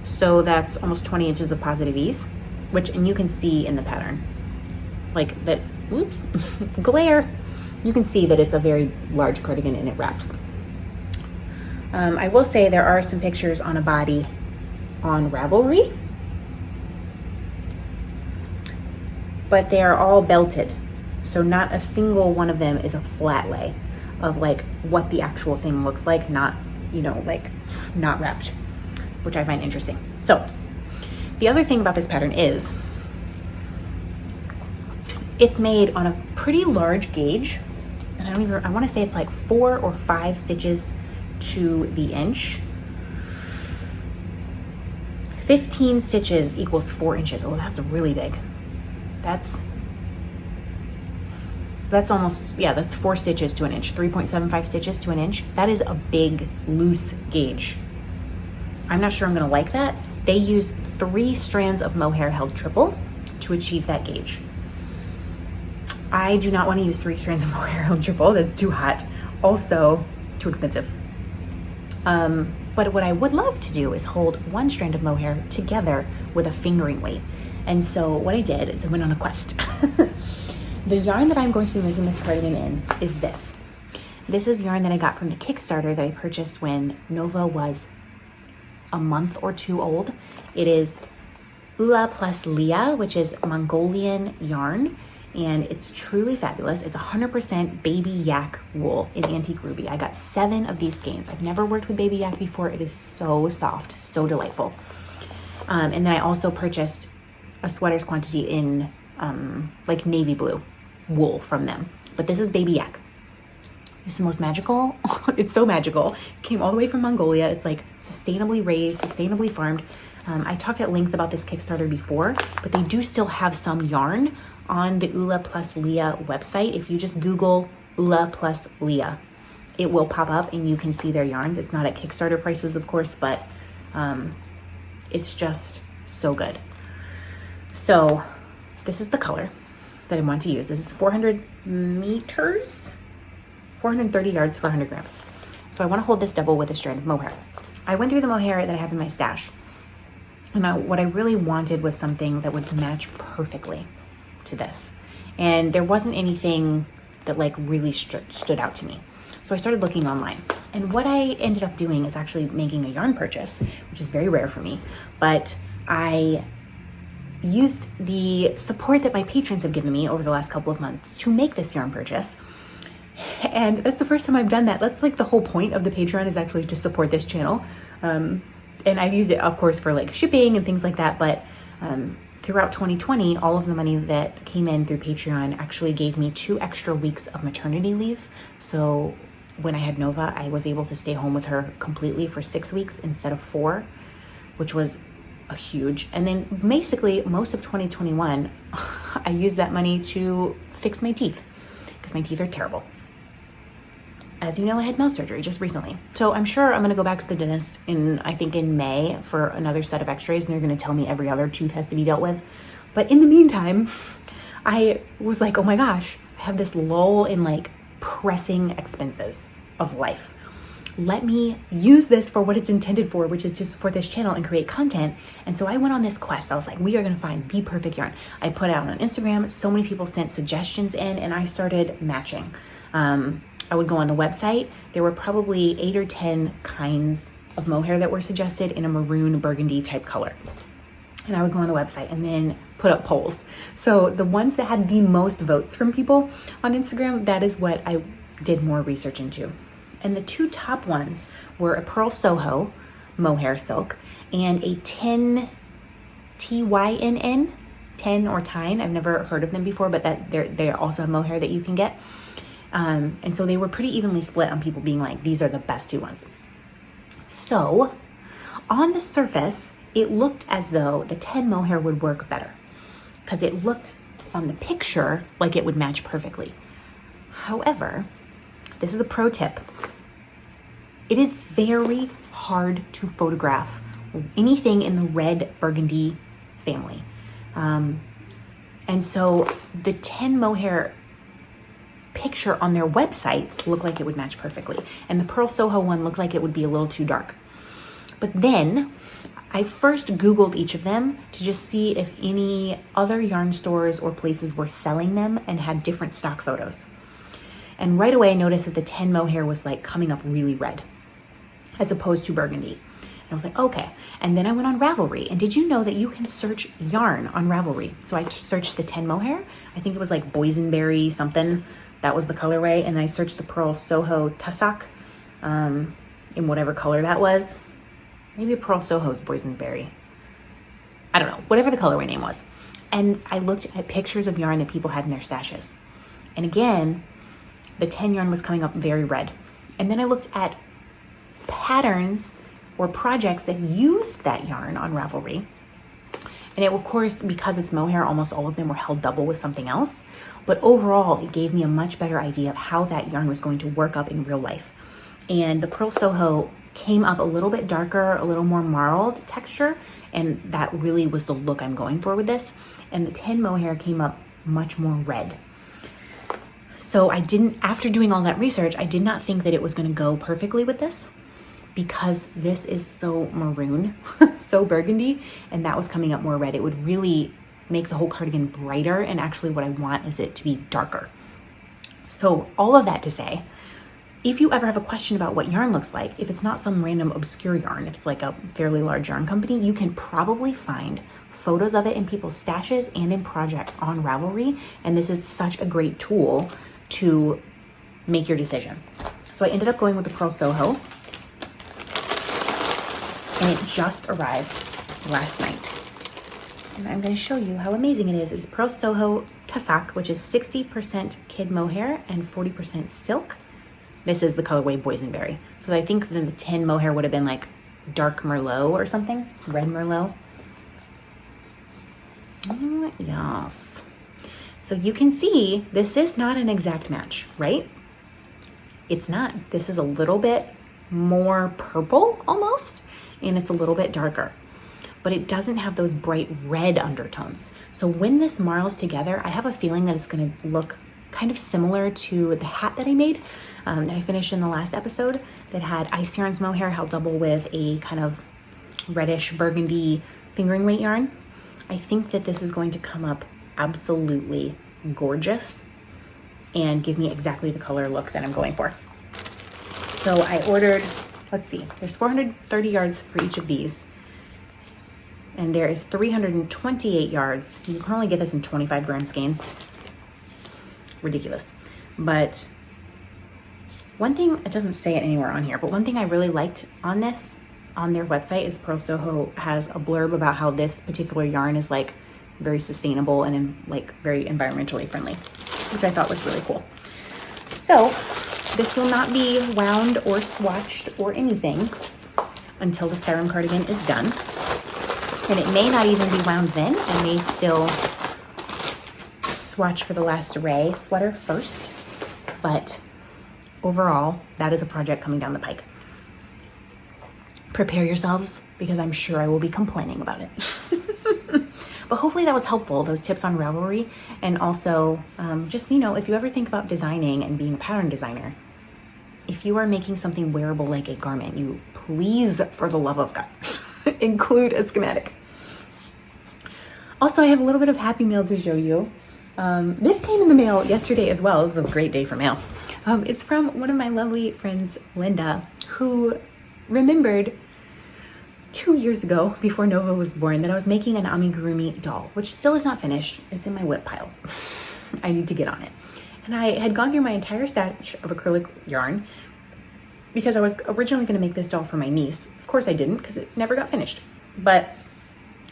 So that's almost 20 inches of positive ease, and you can see in the pattern, like that, oops, glare. You can see that it's a very large cardigan and it wraps. I will say there are some pictures on a body on Ravelry but they are all belted. So not a single one of them is a flat lay of like what the actual thing looks like, not, you know, like not wrapped, which I find interesting. So the other thing about this pattern is it's made on a pretty large gauge. And I want to say it's like 4 or 5 stitches to the inch. 15 stitches equals 4 inches. Oh, that's really big. That's almost, yeah, that's 4 stitches to an inch, 3.75 stitches to an inch. That is a big loose gauge. I'm not sure I'm gonna like that. They use 3 strands of mohair held triple to achieve that gauge. I do not want to use 3 strands of mohair held triple. That's too hot. Also, too expensive. But what I would love to do is hold 1 strand of mohair together with a fingering weight. And so what I did is I went on a quest. The yarn that I'm going to be making this cardigan in is this. This is yarn that I got from the Kickstarter that I purchased when Nova was a month or 2 old. It is Ula plus Leah, which is Mongolian yarn, and it's truly fabulous. It's 100% baby yak wool in antique ruby. I got 7 of these skeins. I've never worked with baby yak before. It is so soft, so delightful. And then I also purchased a sweater's quantity in like navy blue wool from them. But this is baby yak. It's the most magical. It's so magical. It came all the way from Mongolia. It's like sustainably raised, sustainably farmed. I talked at length about this Kickstarter before, but they do still have some yarn on the Ula plus Leah website. If you just Google Ula plus Leah, it will pop up and you can see their yarns. It's not at Kickstarter prices, of course, but it's just so good. So this is the color that I want to use. This is 400 meters, 430 yards for 100 grams. So I want to hold this double with a strand of mohair. I went through the mohair that I have in my stash. And what I really wanted was something that would match perfectly to this. And there wasn't anything that like really stood out to me. So I started looking online. And what I ended up doing is actually making a yarn purchase, which is very rare for me. But I used the support that my patrons have given me over the last couple of months to make this yarn purchase. And that's the first time I've done that. That's like the whole point of the Patreon, is actually to support this channel. And I've used it, of course, for like shipping and things like that. But throughout 2020, all of the money that came in through Patreon actually gave me 2 extra weeks of maternity leave. So when I had Nova, I was able to stay home with her completely for 6 weeks instead of 4, which was a huge. And then basically most of 2021, I used that money to fix my teeth because my teeth are terrible. As you know, I had mouth surgery just recently. So I'm sure I'm gonna go back to the dentist I think in May for another set of x-rays, and they're gonna tell me every other tooth has to be dealt with. But in the meantime, I was like, oh my gosh, I have this lull in like pressing expenses of life. Let me use this for what it's intended for, which is to support this channel and create content. And so I went on this quest. I was like, we are gonna find the perfect yarn. I put it out on Instagram. So many people sent suggestions in, and I started matching. I would go on the website. There were probably 8 or 10 kinds of mohair that were suggested in a maroon burgundy type color. And I would go on the website and then put up polls. So the ones that had the most votes from people on Instagram, that is what I did more research into. And the 2 top ones were a Pearl Soho mohair silk and a Tynn, Tynn, Tynn or Tyne. I've never heard of them before, but that they also have mohair that you can get. And so they were pretty evenly split on people being like, these are the best 2 ones. So on the surface, it looked as though the Tynn mohair would work better because it looked on the picture like it would match perfectly. However, this is a pro tip. It is very hard to photograph anything in the red burgundy family. And so the Tynn mohair picture on their website looked like it would match perfectly. And the Pearl Soho one looked like it would be a little too dark. But then I first Googled each of them to just see if any other yarn stores or places were selling them and had different stock photos. And right away I noticed that the Tynn mohair was like coming up really red as opposed to burgundy. I was like, okay. And then I went on Ravelry. And did you know that you can search yarn on Ravelry? So I searched the 10 mohair. I think it was like boysenberry something. That was the colorway. And I searched the Pearl Soho Tussock in whatever color that was. Maybe Pearl Soho's boysenberry. I don't know. Whatever the colorway name was. And I looked at pictures of yarn that people had in their stashes. And again, the 10 yarn was coming up very red. And then I looked at patterns or projects that used that yarn on Ravelry. And it, of course, because it's mohair, almost all of them were held double with something else. But overall, it gave me a much better idea of how that yarn was going to work up in real life. And the Pearl Soho came up a little bit darker, a little more marled texture. And that really was the look I'm going for with this. And the 10 mohair came up much more red. So after doing all that research, I did not think that it was going to go perfectly with this, because this is so maroon, so burgundy, and that was coming up more red. It would really make the whole cardigan brighter, and actually what I want is it to be darker. So all of that to say, if you ever have a question about what yarn looks like, if it's not some random obscure yarn, if it's like a fairly large yarn company, you can probably find photos of it in people's stashes and in projects on Ravelry, and this is such a great tool to make your decision. So I ended up going with the Pearl Soho, and it just arrived last night. And I'm going to show you how amazing it is. It's Pearl Soho Tussock, which is 60% kid mohair and 40% silk. This is the colorway boysenberry. So I think the 10 mohair would have been like dark Merlot or something, red Merlot. Yes. So you can see this is not an exact match, right? It's not. This is a little bit more purple almost, and it's a little bit darker, but it doesn't have those bright red undertones. So when this marls together, I have a feeling that it's going to look kind of similar to the hat that I made, that I finished in the last episode, that had Ice Yarns mohair held double with a kind of reddish burgundy fingering weight yarn. I think that this is going to come up absolutely gorgeous and give me exactly the color look that I'm going for. So I ordered, let's see, there's 430 yards for each of these, and there is 328 yards. You can only get this in 25 gram skeins. Ridiculous. But one thing, it doesn't say it anywhere on here, but one thing I really liked on this, on their website, is Pearl Soho has a blurb about how this particular yarn is like very sustainable and like very environmentally friendly, which I thought was really cool. So this will not be wound or swatched or anything until the Skyrim cardigan is done. And it may not even be wound then. I may still swatch for the Last Array sweater first. But overall, that is a project coming down the pike. Prepare yourselves, because I'm sure I will be complaining about it. But hopefully that was helpful, those tips on Ravelry. And also, just, you know, if you ever think about designing and being a pattern designer, if you are making something wearable like a garment, you please, for the love of God, include a schematic. Also, I have a little bit of happy mail to show you. This came in the mail yesterday as well. It was a great day for mail. It's from one of my lovely friends, Linda, who remembered 2 years ago, before Nova was born, that I was making an amigurumi doll, which still is not finished. It's in my WIP pile. I need to get on it. And I had gone through my entire stash of acrylic yarn because I was originally going to make this doll for my niece. Of course I didn't, because it never got finished. But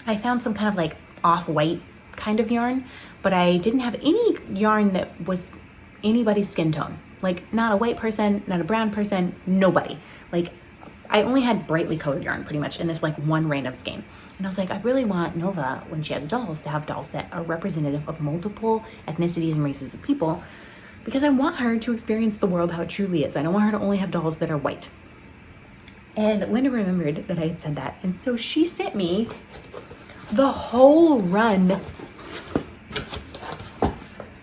I found some kind of like off-white kind of yarn, but I didn't have any yarn that was anybody's skin tone. Like, not a white person, not a brown person, nobody. Like, I only had brightly colored yarn pretty much in this like one random skein. And I was like, I really want Nova, when she has dolls, to have dolls that are representative of multiple ethnicities and races of people, because I want her to experience the world how it truly is. I don't want her to only have dolls that are white. And Linda remembered that I had said that. And so she sent me the whole run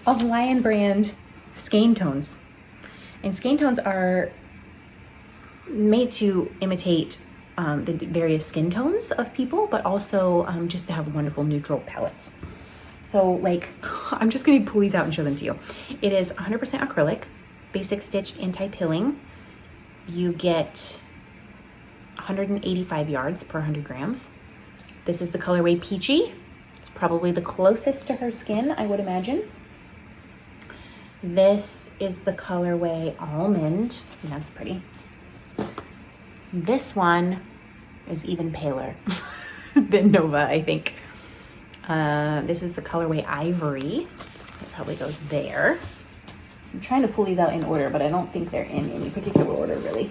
of Lion Brand skein tones. And skein tones are made to imitate the various skin tones of people, but also just to have wonderful neutral palettes. So like, I'm just gonna pull these out and show them to you. It is 100% acrylic, basic stitch anti-pilling. You get 185 yards per 100 grams. This is the colorway Peachy. It's probably the closest to her skin, I would imagine. This is the colorway Almond. That's pretty. This one is even paler than Nova, I think. This is the colorway Ivory. It probably goes there. I'm trying to pull these out in order, but I don't think they're in any particular order, really.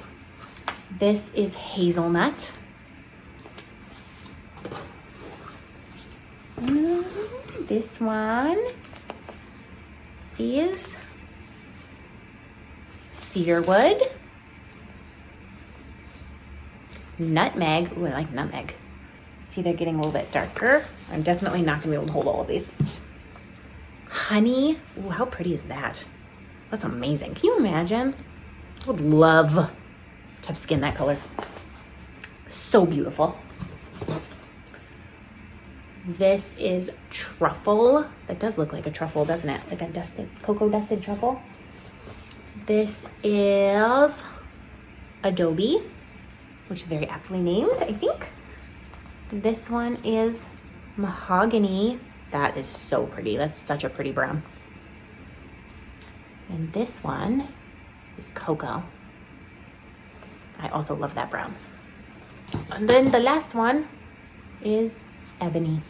This is Hazelnut. This one is Cedarwood. Nutmeg. Ooh, I like nutmeg. See, they're getting a little bit darker. I'm definitely not gonna be able to hold all of these. Honey. Ooh, how pretty is that? That's amazing. Can you imagine? I would love to have skin that color. So beautiful. This is Truffle. That does look like a truffle, doesn't it? Like a dusted, cocoa dusted truffle. This is Adobe, which is very aptly named, I think. This one is Mahogany. That is so pretty. That's such a pretty brown. And this one is Cocoa. I also love that brown. And then the last one is Ebony.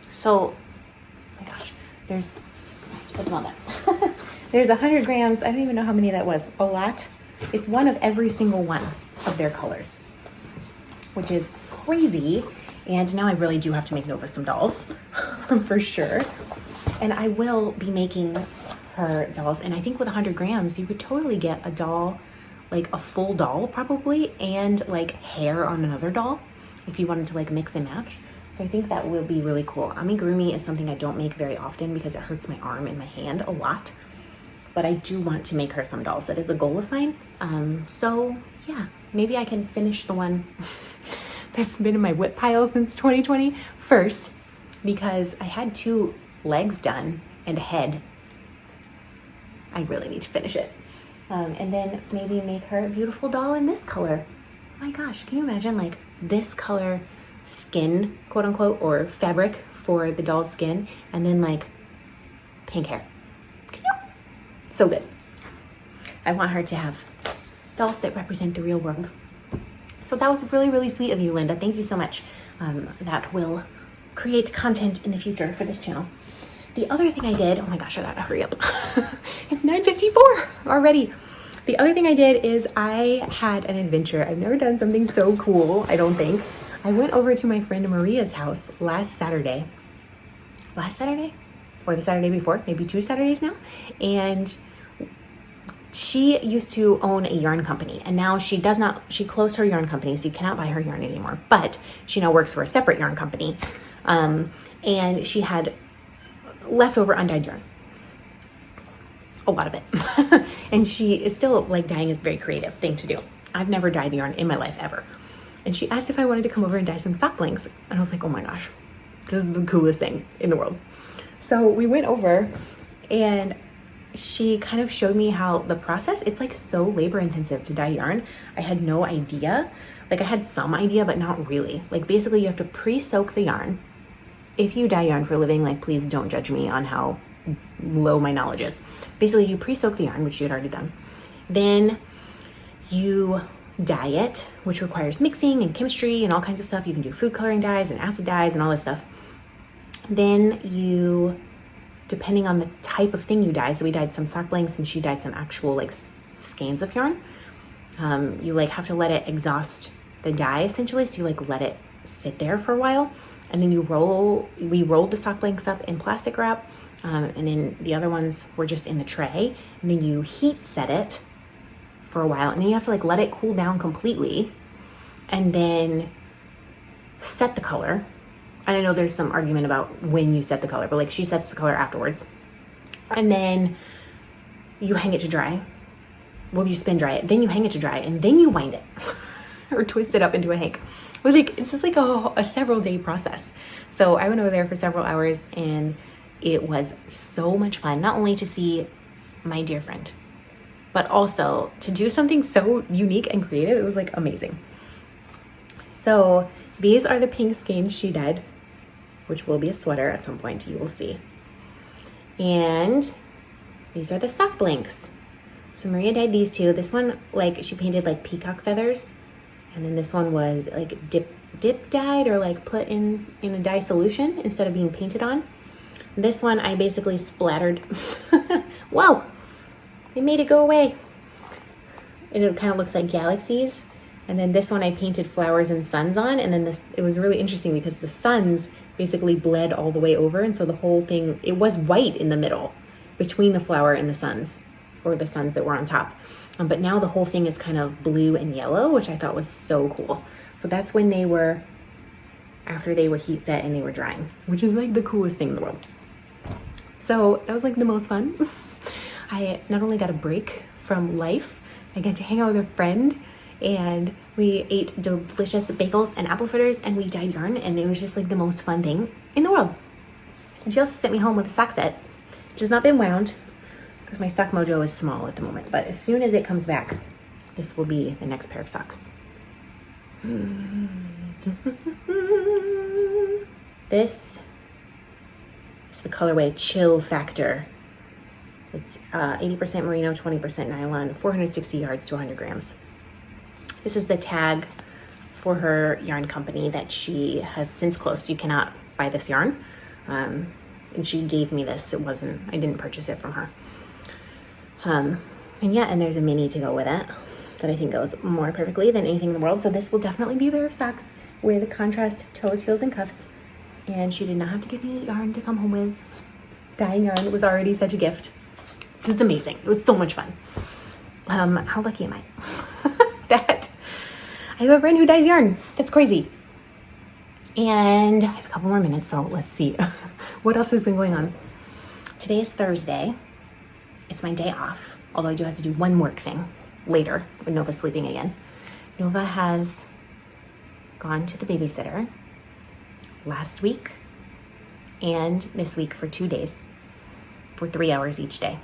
So, oh my gosh, let's put them on that. There's 100 grams. I don't even know how many that was. A lot. It's one of every single one of their colors, which is crazy. And now I really do have to make Nova some dolls for sure. And I will be making her dolls. And I think with 100 grams, you could totally get a doll, like a full doll probably, and like hair on another doll if you wanted to like mix and match. So I think that will be really cool. Amigurumi is something I don't make very often because it hurts my arm and my hand a lot. But I do want to make her some dolls. That is a goal of mine. So yeah, maybe I can finish the one that's been in my WIP pile since 2020 first, because I had 2 legs done and a head. I really need to finish it. And then maybe make her a beautiful doll in this color. Oh my gosh, can you imagine like this color skin, quote unquote, or fabric for the doll's skin, and then like pink hair. So good. I want her to have dolls that represent the real world. So that was really, really sweet of you, Linda. Thank you so much. That will create content in the future for this channel. The other thing I did, oh my gosh, I gotta hurry up. It's 9:54 already. The other thing I did is I had an adventure. I've never done something so cool, I don't think. I went over to my friend Maria's house last Saturday. Last Saturday? Or the Saturday before, maybe 2 Saturdays now. And she used to own a yarn company, and now she closed her yarn company, so you cannot buy her yarn anymore, but she now works for a separate yarn company. And she had leftover undyed yarn, a lot of it. And she is still like, dyeing is a very creative thing to do. I've never dyed yarn in my life ever. And she asked if I wanted to come over and dye some sock blanks. And I was like, oh my gosh, this is the coolest thing in the world. So we went over and she kind of showed me how the process, it's like so labor intensive to dye yarn. I had no idea. Like I had some idea, but not really. Like basically you have to pre-soak the yarn. If you dye yarn for a living, like please don't judge me on how low my knowledge is. Basically you pre-soak the yarn, which you had already done. Then you dye it, which requires mixing and chemistry and all kinds of stuff. You can do food coloring dyes and acid dyes and all this stuff. Then you, depending on the type of thing you dye, so we dyed some sock blanks and she dyed some actual like skeins of yarn. You like have to let it exhaust the dye essentially. So you like let it sit there for a while, and then we rolled the sock blanks up in plastic wrap. And then the other ones were just in the tray, and then you heat set it for a while, and then you have to like let it cool down completely and then set the color. And I know there's some argument about when you set the color, but like she sets the color afterwards. And then you hang it to dry. Well, you spin dry it, then you hang it to dry, and then you wind it or twist it up into a hank. But like, it's just like a several day process. So I went over there for several hours, and it was so much fun. Not only to see my dear friend, but also to do something so unique and creative, it was like amazing. So these are the pink skeins she dyed, which will be a sweater at some point, you will see. And these are the sock blanks. So Maria dyed these two. This one, like, she painted like peacock feathers. And then this one was like dip dyed, or like put in a dye solution instead of being painted on. This one I basically splattered. Whoa, it made it go away. It kind of looks like galaxies. And then this one I painted flowers and suns on. And then this, it was really interesting because the suns basically bled all the way over. And so the whole thing, it was white in the middle between the flower and the suns, or the suns that were on top. But now the whole thing is kind of blue and yellow, which I thought was so cool. So that's when they were, after they were heat set and they were drying, which is like the coolest thing in the world. So that was like the most fun. I not only got a break from life, I got to hang out with a friend, and we ate delicious bagels and apple fritters, and we dyed yarn, and it was just like the most fun thing in the world. And she also sent me home with a sock set, which has not been wound because my sock mojo is small at the moment. But as soon as it comes back, this will be the next pair of socks. This is the colorway Chill Factor. It's 80% merino, 20% nylon, 460 yards to 100 grams. This is the tag for her yarn company that she has since closed, so you cannot buy this yarn. And she gave me this. It wasn't, I didn't purchase it from her. And yeah, and there's a mini to go with it that I think goes more perfectly than anything in the world. So this will definitely be a pair of socks with contrast toes, heels, and cuffs. And she did not have to give me yarn to come home with. Dyeing yarn was already such a gift. It was amazing. It was so much fun. How lucky am I that I have a friend who dyes yarn? That's crazy. And I have a couple more minutes, so let's see what else has been going on. Today is Thursday. It's my day off, although I do have to do one work thing later when Nova's sleeping again. Nova has gone to the babysitter last week and this week for 2 days for 3 hours each day.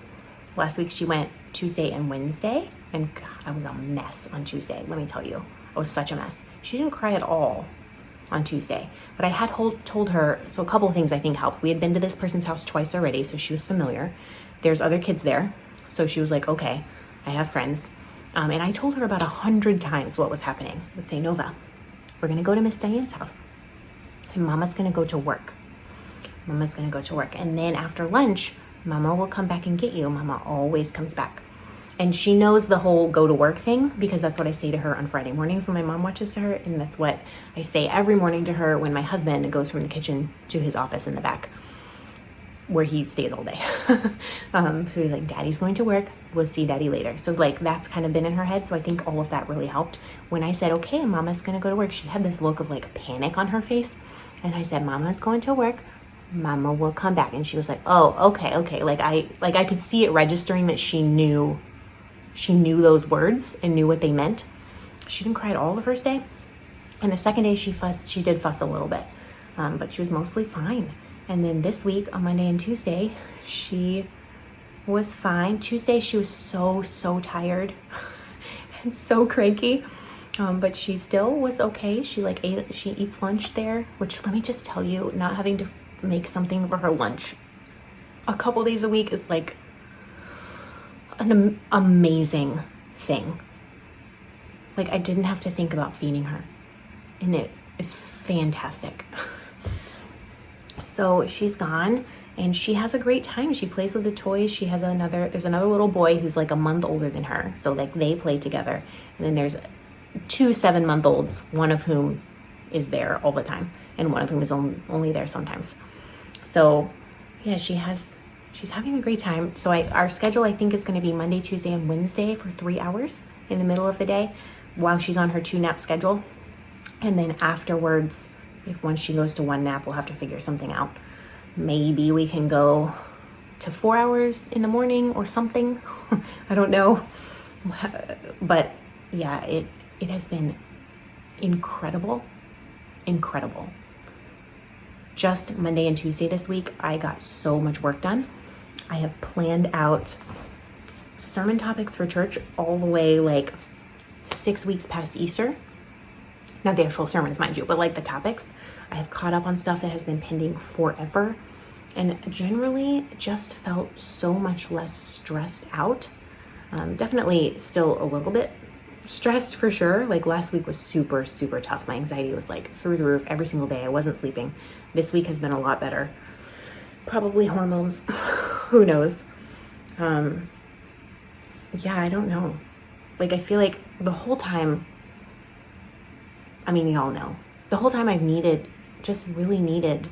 Last week she went Tuesday and Wednesday, and God, I was a mess on Tuesday, let me tell you. I was such a mess. She didn't cry at all on Tuesday, but I had told her, so a couple of things I think helped. We had been to this person's house twice already, so she was familiar. There's other kids there, so she was like, okay, I have friends. And I told her about 100 times what was happening. I would say, Nova, we're gonna go to Miss Diane's house, and Mama's gonna go to work. Mama's gonna go to work, and then after lunch, Mama will come back and get you. Mama always comes back. And she knows the whole go to work thing because that's what I say to her on Friday mornings when my mom watches to her. And that's what I say every morning to her when my husband goes from the kitchen to his office in the back where he stays all day. So he's like, Daddy's going to work. We'll see Daddy later. So like that's kind of been in her head. So I think all of that really helped. When I said, okay, Mama's going to go to work, she had this look of like panic on her face. And I said, Mama's going to work. Mama will come back. And she was like, oh, okay. Like I could see it registering that she knew those words and knew what they meant. She didn't cry at all the first day. And the second day she did fuss a little bit, but she was mostly fine. And then this week on Monday and Tuesday, she was fine. Tuesday, she was so tired and so cranky. But she still was okay. She eats lunch there, which let me just tell you, not having to make something for her lunch a couple days a week is like an amazing thing. Like I didn't have to think about feeding her, and it is fantastic. So she's gone and she has a great time. She plays with the toys. There's another little boy who's like a month older than her. So like they play together. And then there's 2 7-month-olds, one of whom is there all the time and one of whom is only there sometimes. So yeah, she's having a great time. So our schedule, I think, is going to be Monday, Tuesday, and Wednesday for 3 hours in the middle of the day while she's on her 2-nap schedule. And then afterwards, once she goes to 1 nap, we'll have to figure something out. Maybe we can go to 4 hours in the morning or something. I don't know. But yeah, it has been incredible. Just Monday and Tuesday this week, I got so much work done. I have planned out sermon topics for church all the way like 6 weeks past Easter. Not the actual sermons, mind you, but like the topics. I have caught up on stuff that has been pending forever, and generally just felt so much less stressed out. Definitely still a little bit stressed for sure. Like last week was super, super tough. My anxiety was like through the roof every single day. I wasn't sleeping. This week has been a lot better. Probably hormones. Who knows? Yeah, I don't know. Like I feel like the whole time, I mean, y'all know, the whole time I've really needed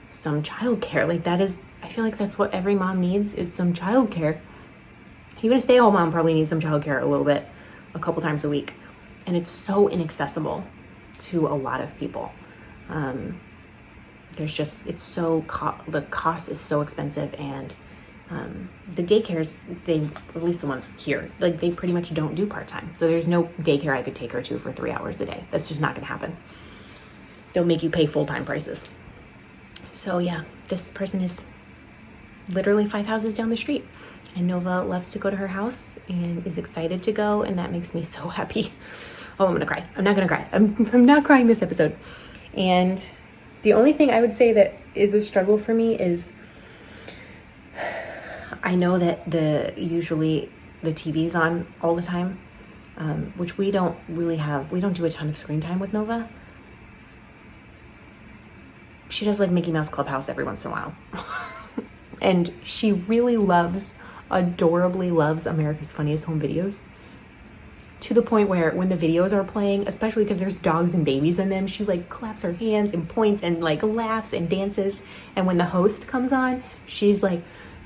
some childcare. Like that is, I feel like that's what every mom needs, is some childcare. Even a stay-at-home mom probably needs some childcare a little bit, a couple times a week. And it's so inaccessible to a lot of people. The cost is so expensive, and the daycares, at least the ones here, like they pretty much don't do part-time. So there's no daycare I could take her to for 3 hours a day. That's just not gonna happen. They'll make you pay full-time prices. So yeah, this person is literally 5 houses down the street. And Nova loves to go to her house and is excited to go, and that makes me so happy. Oh, I'm gonna cry. I'm not gonna cry. I'm not crying this episode. And the only thing I would say that is a struggle for me is I know that usually the TV's on all the time, which we don't really have. We don't do a ton of screen time with Nova. She does like Mickey Mouse Clubhouse every once in a while. And she really adorably loves America's Funniest Home Videos, to the point where when the videos are playing, especially because there's dogs and babies in them, she like claps her hands and points and like laughs and dances. And when the host comes on, she's like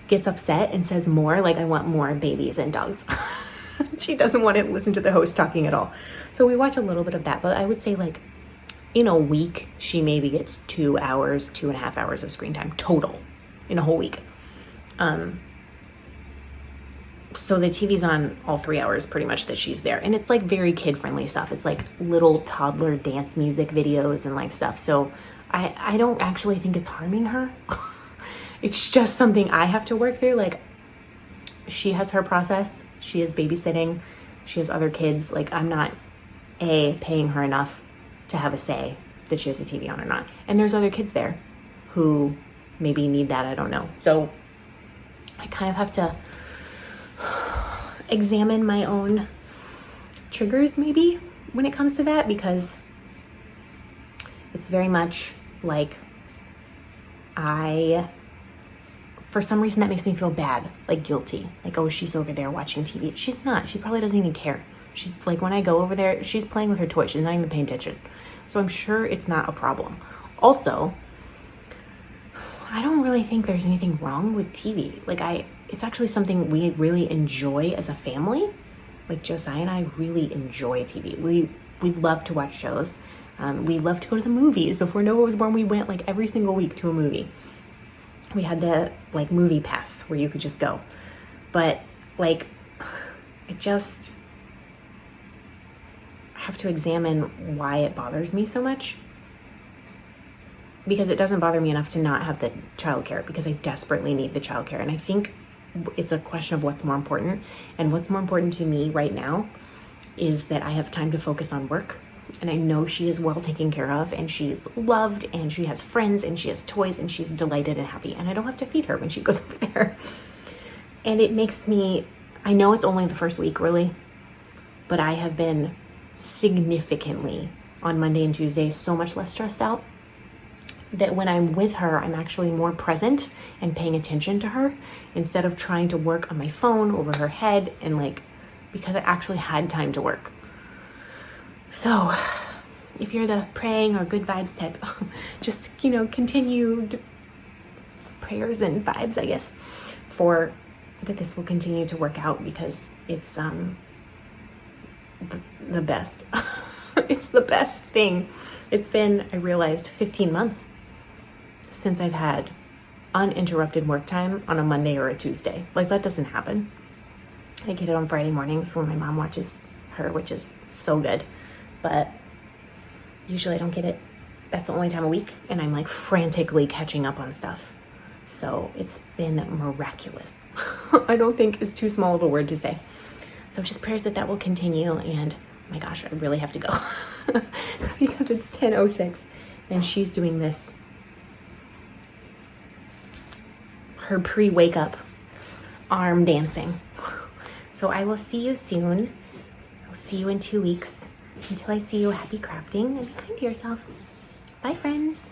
gets upset and says more, like I want more babies and dogs. She doesn't want to listen to the host talking at all. So we watch a little bit of that, but I would say like in a week, she maybe gets 2 hours, 2.5 hours of screen time total in a whole week. So the TV's on all 3 hours pretty much that she's there. And it's like very kid-friendly stuff. It's like little toddler dance music videos and like stuff. So I don't actually think it's harming her. It's just something I have to work through. Like she has her process. She is babysitting. She has other kids. Like I'm not paying her enough to have a say that she has a TV on or not. And there's other kids there who maybe need that. I don't know. So I kind of have to examine my own triggers maybe when it comes to that, because it's very much like for some reason that makes me feel bad, like guilty, like, oh, she's over there watching TV. She's not. She probably doesn't even care. She's like, when I go over there, she's playing with her toy. She's not even paying attention. So I'm sure it's not a problem. Also, I don't really think there's anything wrong with TV. Like it's actually something we really enjoy as a family. Like Josiah and I really enjoy TV. We love to watch shows. We love to go to the movies. Before Noah was born, we went like every single week to a movie. We had the like movie pass where you could just go. But like, I have to examine why it bothers me so much. Because it doesn't bother me enough to not have the childcare, because I desperately need the childcare. And I think it's a question of what's more important. And what's more important to me right now is that I have time to focus on work. And I know she is well taken care of, and she's loved, and she has friends, and she has toys, and she's delighted and happy. And I don't have to feed her when she goes over there. And it makes me, I know it's only the first week really, but I have been significantly on Monday and Tuesday so much less stressed out, that when I'm with her, I'm actually more present and paying attention to her instead of trying to work on my phone over her head, and like, because I actually had time to work. So if you're the praying or good vibes type, just, continued prayers and vibes, I guess, for that this will continue to work out, because it's the best. It's the best thing. It's been, I realized, 15 months since I've had uninterrupted work time on a Monday or a Tuesday. Like, that doesn't happen. I get it on Friday mornings when my mom watches her, which is so good. But usually I don't get it. That's the only time a week, and I'm like frantically catching up on stuff. So it's been miraculous. I don't think is too small of a word to say. So just prayers that will continue. And my gosh, I really have to go because it's 10:06 and she's doing this, her pre-wake up arm dancing. So I will see you soon. I'll see you in 2 weeks. Until I see you, happy crafting and be kind to yourself. Bye, friends.